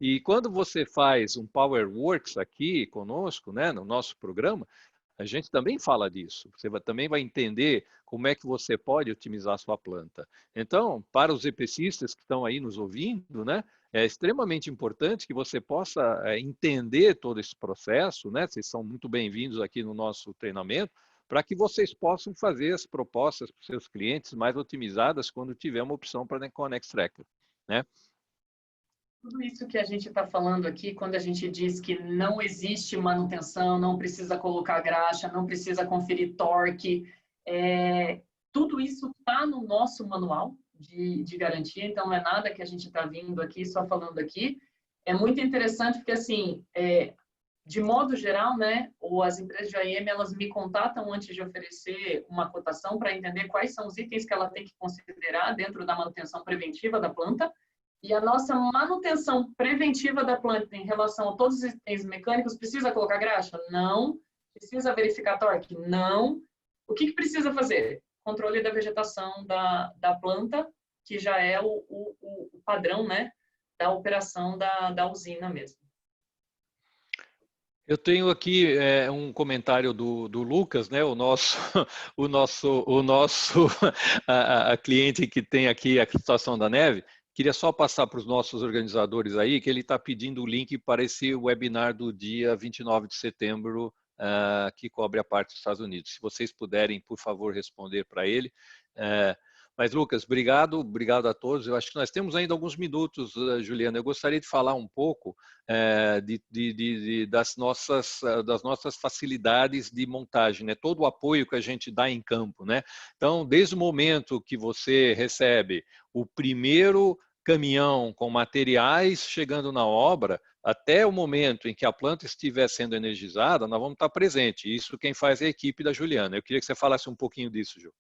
E quando você faz um Power Works aqui conosco, né, no nosso programa, a gente também fala disso. Você também vai entender como é que você pode otimizar a sua planta. Então, para os EPCistas que estão aí nos ouvindo, né, é extremamente importante que você possa entender todo esse processo, né? Vocês são muito bem-vindos aqui no nosso treinamento, para que vocês possam fazer as propostas para os seus clientes mais otimizadas quando tiver uma opção para com a Nextracker, né? Tudo isso que a gente está falando aqui, quando a gente diz que não existe manutenção, não precisa colocar graxa, não precisa conferir torque, tudo isso está no nosso manual de garantia, então não é nada que a gente está vindo aqui, só falando aqui. É muito interessante porque, assim, de modo geral, né, ou as empresas de OEM, elas me contatam antes de oferecer uma cotação para entender quais são os itens que ela tem que considerar dentro da manutenção preventiva da planta. E a nossa manutenção preventiva da planta em relação a todos os itens mecânicos, precisa colocar graxa? Não. Precisa verificar torque? Não. O que precisa fazer? Controle da vegetação da planta, que já é o padrão, né, da operação da usina mesmo. Eu tenho aqui um comentário do Lucas, né? o nosso a cliente que tem aqui a situação da neve. Queria só passar para os nossos organizadores aí que ele está pedindo o link para esse webinar do dia 29 de setembro, que cobre a parte dos Estados Unidos. Se vocês puderem, por favor, responder para ele. Mas, Lucas, obrigado a todos. Eu acho que nós temos ainda alguns minutos, Juliana. Eu gostaria de falar um pouco das nossas facilidades de montagem, né? Todo o apoio que a gente dá em campo, né? Então, desde o momento que você recebe o primeiro caminhão com materiais chegando na obra, até o momento em que a planta estiver sendo energizada, nós vamos estar presentes. Isso quem faz é a equipe da Juliana. Eu queria que você falasse um pouquinho disso, Ju.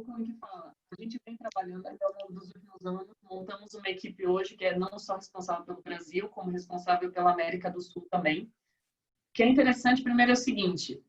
Como que fala? A gente vem trabalhando ao longo dos últimos anos, montamos uma equipe hoje que é não só responsável pelo Brasil, como responsável pela América do Sul também. O que é interessante, primeiro, é o seguinte,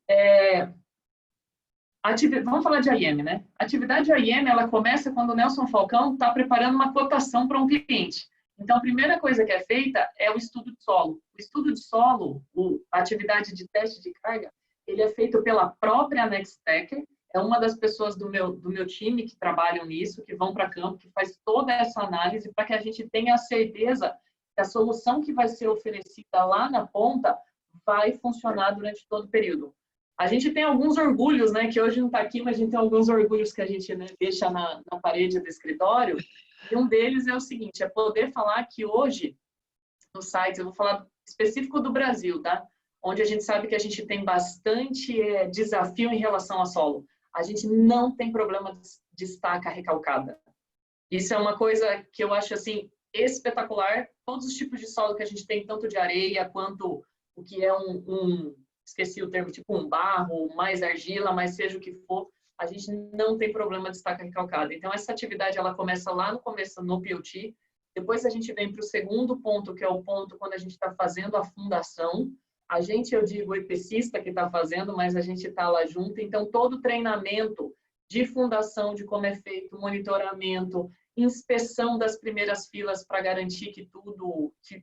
vamos falar de AIM, né? A atividade de AIM, ela começa quando o Nelson Falcão está preparando uma cotação para um cliente. Então, a primeira coisa que é feita é o estudo de solo. O estudo de solo, a atividade de teste de carga, ele é feito pela própria Nextracker. É uma das pessoas do meu time que trabalham nisso, que vão para campo, que faz toda essa análise para que a gente tenha a certeza que a solução que vai ser oferecida lá na ponta vai funcionar durante todo o período. A gente tem alguns orgulhos, né, que hoje não está aqui, mas a gente tem alguns orgulhos que a gente, né, deixa na parede do escritório, e um deles é o seguinte, é poder falar que hoje, no site, eu vou falar específico do Brasil, tá? Onde a gente sabe que a gente tem bastante desafio em relação a solo. A gente não tem problema de estaca recalcada. Isso é uma coisa que eu acho, assim, espetacular. Todos os tipos de solo que a gente tem, tanto de areia quanto o que é esqueci o termo, tipo um barro, mais argila, mais seja o que for, a gente não tem problema de estaca recalcada. Então, essa atividade, ela começa lá no começo, no POT. Depois a gente vem para o segundo ponto, que é o ponto quando a gente está fazendo a fundação. A gente, eu digo, o EPCista que está fazendo, mas a gente está lá junto. Então, todo o treinamento de fundação, de como é feito, monitoramento, inspeção das primeiras filas para garantir que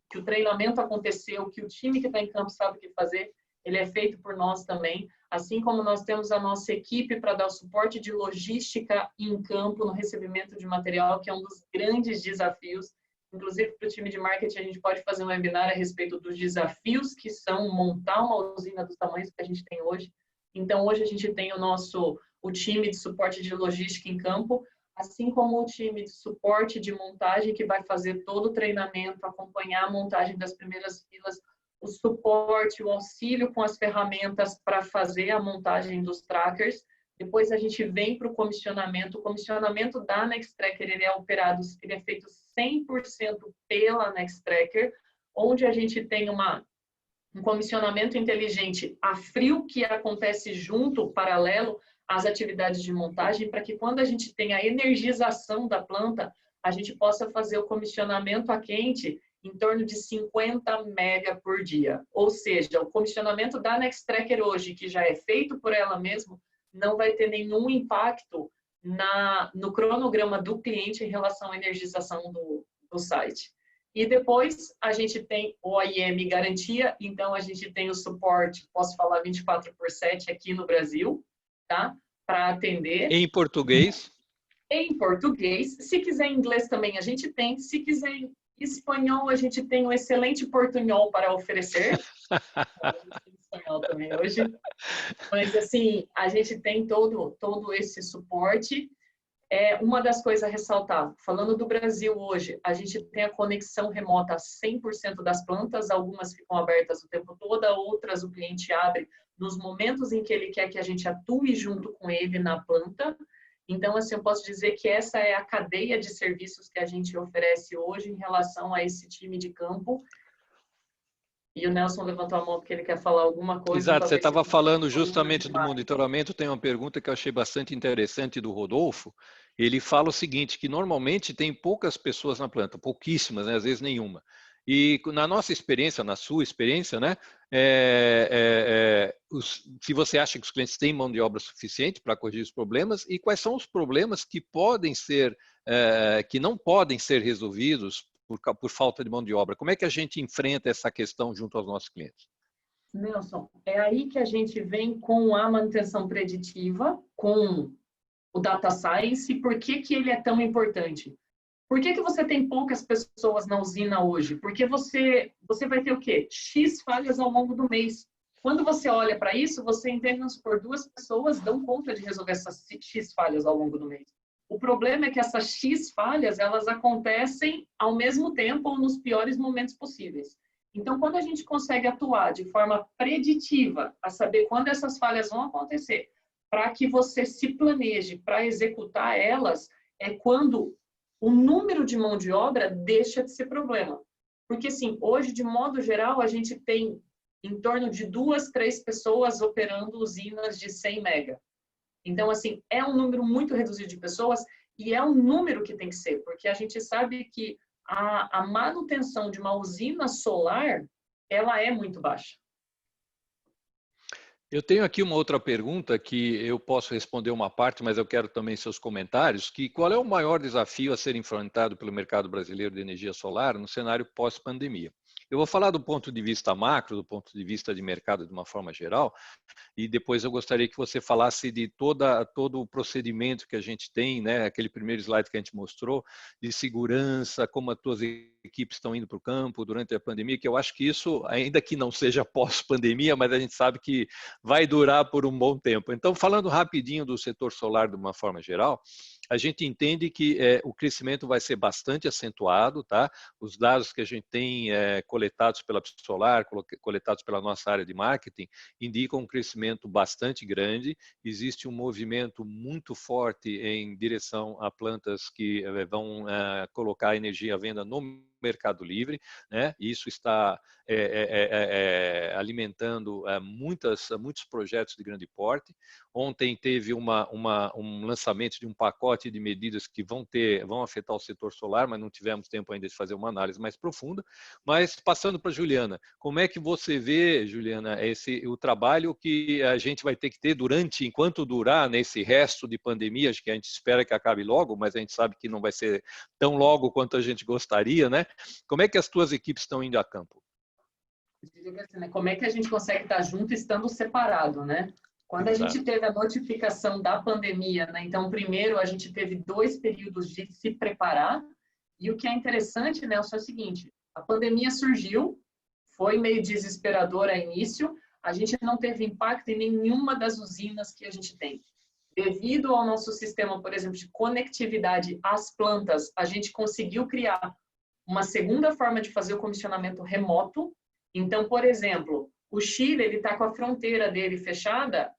que o treinamento aconteceu, que o time que está em campo sabe o que fazer, ele é feito por nós também. Assim como nós temos a nossa equipe para dar o suporte de logística em campo, no recebimento de material, que é um dos grandes desafios. Inclusive, para o time de marketing, a gente pode fazer um webinar a respeito dos desafios que são montar uma usina dos tamanhos que a gente tem hoje. Então, hoje a gente tem o time de suporte de logística em campo, assim como o time de suporte de montagem, que vai fazer todo o treinamento, acompanhar a montagem das primeiras filas, o suporte, o auxílio com as ferramentas para fazer a montagem dos trackers. Depois a gente vem para o comissionamento. O comissionamento da Nextracker, ele é feito 100% pela Nextracker, onde a gente tem um comissionamento inteligente a frio que acontece junto, paralelo às atividades de montagem, para que quando a gente tem a energização da planta, a gente possa fazer o comissionamento a quente em torno de 50 mega por dia. Ou seja, o comissionamento da Nextracker hoje, que já é feito por ela mesma, não vai ter nenhum impacto no cronograma do cliente em relação à energização do site. E depois a gente tem o OIM garantia, então a gente tem o suporte, posso falar 24/7 aqui no Brasil, tá? Para atender. Em português? Em português. Se quiser em inglês também a gente tem. Se quiser em espanhol, a gente tem um excelente portunhol para oferecer. A gente tem espanhol também hoje. Mas, assim, a gente tem todo esse suporte. Uma das coisas a ressaltar, falando do Brasil hoje, a gente tem a conexão remota a 100% das plantas, algumas ficam abertas o tempo todo, outras o cliente abre nos momentos em que ele quer que a gente atue junto com ele na planta. Então, assim, eu posso dizer que essa é a cadeia de serviços que a gente oferece hoje em relação a esse time de campo. E o Nelson levantou a mão porque ele quer falar alguma coisa. Exato, você estava falando justamente do monitoramento. Tem uma pergunta que eu achei bastante interessante do Rodolfo. Ele fala o seguinte, que normalmente tem poucas pessoas na planta, pouquíssimas, né? Às vezes nenhuma. E na nossa experiência, na sua experiência, né? Se você acha que os clientes têm mão de obra suficiente para corrigir os problemas e quais são os problemas que podem ser, que não podem ser resolvidos por falta de mão de obra. Como é que a gente enfrenta essa questão junto aos nossos clientes? Nelson, é aí que a gente vem com a manutenção preditiva, com o data science. E por que ele é tão importante? Por que você tem poucas pessoas na usina hoje? Porque você vai ter o quê? X falhas ao longo do mês. Quando você olha para isso, você entende que por 2 pessoas dão conta de resolver essas X falhas ao longo do mês. O problema é que essas X falhas, elas acontecem ao mesmo tempo ou nos piores momentos possíveis. Então, quando a gente consegue atuar de forma preditiva, a saber quando essas falhas vão acontecer, para que você se planeje para executar elas, é quando o número de mão de obra deixa de ser problema. Porque, assim, hoje, de modo geral, a gente tem em torno de 2, 3 pessoas operando usinas de 100 mega. Então, assim, é um número muito reduzido de pessoas e é um número que tem que ser, porque a gente sabe que a manutenção de uma usina solar, ela é muito baixa. Eu tenho aqui uma outra pergunta que eu posso responder uma parte, mas eu quero também seus comentários, que qual é o maior desafio a ser enfrentado pelo mercado brasileiro de energia solar no cenário pós-pandemia? Eu vou falar do ponto de vista macro, do ponto de vista de mercado de uma forma geral, e depois eu gostaria que você falasse de todo o procedimento que a gente tem, né? Aquele primeiro slide que a gente mostrou, de segurança, como as tuas equipes estão indo para o campo durante a pandemia, que eu acho que isso, ainda que não seja pós-pandemia, mas a gente sabe que vai durar por um bom tempo. Então, falando rapidinho do setor solar de uma forma geral, a gente entende que o crescimento vai ser bastante acentuado, tá? Os dados que a gente tem coletados pela Solar, coletados pela nossa área de marketing, indicam um crescimento bastante grande. Existe um movimento muito forte em direção a plantas que vão colocar energia à venda no Mercado Livre, né? Isso está alimentando muitos projetos de grande porte. Ontem teve um lançamento de um pacote de medidas que vão afetar o setor solar, mas não tivemos tempo ainda de fazer uma análise mais profunda. Mas passando para a Juliana, como é que você vê, Juliana, o trabalho que a gente vai ter que ter enquanto durar nesse resto de pandemia, acho que a gente espera que acabe logo, mas a gente sabe que não vai ser tão logo quanto a gente gostaria, né? Como é que as tuas equipes estão indo a campo? Como é que a gente consegue estar junto estando separado, né? Quando a gente teve a notificação da pandemia, né? Então, primeiro, a gente teve 2 períodos de se preparar. E o que é interessante, Nelson, é o seguinte: a pandemia surgiu, foi meio desesperador a início, a gente não teve impacto em nenhuma das usinas que a gente tem. Devido ao nosso sistema, por exemplo, de conectividade às plantas, a gente conseguiu criar uma segunda forma de fazer o comissionamento remoto. Então, por exemplo, o Chile está com a fronteira dele fechada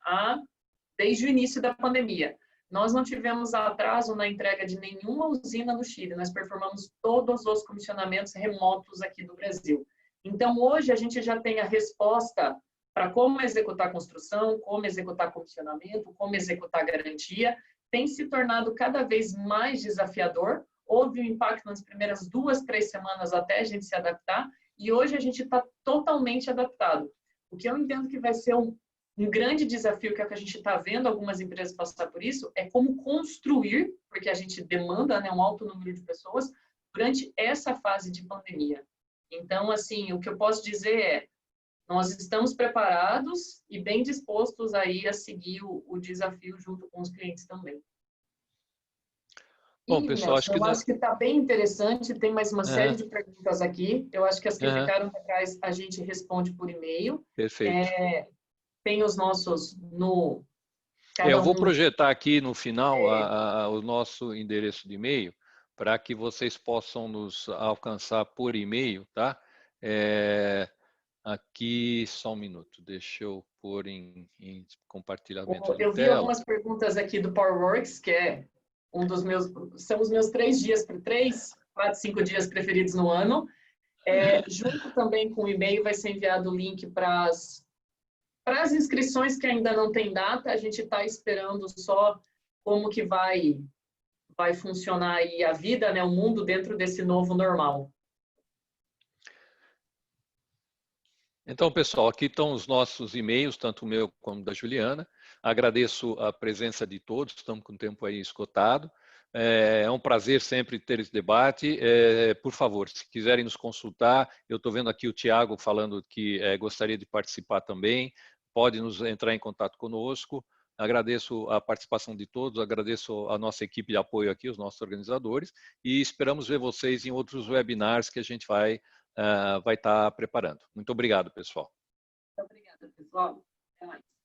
desde o início da pandemia. Nós não tivemos atraso na entrega de nenhuma usina no Chile, nós performamos todos os comissionamentos remotos aqui do Brasil. Então, hoje a gente já tem a resposta para como executar a construção, como executar comissionamento, como executar garantia. Tem se tornado cada vez mais desafiador. Houve um impacto nas primeiras 2, 3 semanas até a gente se adaptar, e hoje a gente está totalmente adaptado. O que eu entendo que vai ser Um grande desafio que é o que a gente está vendo algumas empresas passar por isso é como construir, porque a gente demanda, né, um alto número de pessoas durante essa fase de pandemia. Então, assim, o que eu posso dizer é, nós estamos preparados e bem dispostos aí a seguir o desafio junto com os clientes também. Bom, E, pessoal, acho Nelson, que eu acho que está bem interessante, tem mais uma série Aham, de perguntas aqui. Eu acho que as que aham, ficaram para trás a gente responde por e-mail. perfeito. Tem os nossos no Eu cada vou um. projetar aqui no final o nosso endereço de e-mail para que vocês possam nos alcançar por e-mail, tá? Aqui, só um minuto, deixa eu pôr em compartilhamento de Eu vi tela. algumas perguntas aqui do PowerWorks, que é um dos meus, são os meus 4, 5 dias preferidos no ano. Junto também com o e-mail vai ser enviado o link para as inscrições que ainda não tem data. A gente está esperando só como que vai funcionar aí a vida, né, o mundo dentro desse novo normal. Então, pessoal, aqui estão os nossos e-mails, tanto o meu como o da Juliana. Agradeço a presença de todos, estamos com o tempo aí esgotado. É um prazer sempre ter esse debate. Por favor, se quiserem nos consultar, eu estou vendo aqui o Tiago falando que gostaria de participar também, pode nos entrar em contato conosco. Agradeço a participação de todos, agradeço a nossa equipe de apoio aqui, os nossos organizadores, e esperamos ver vocês em outros webinars que a gente vai estar preparando. Muito obrigado, pessoal. Muito obrigada, pessoal. Até mais.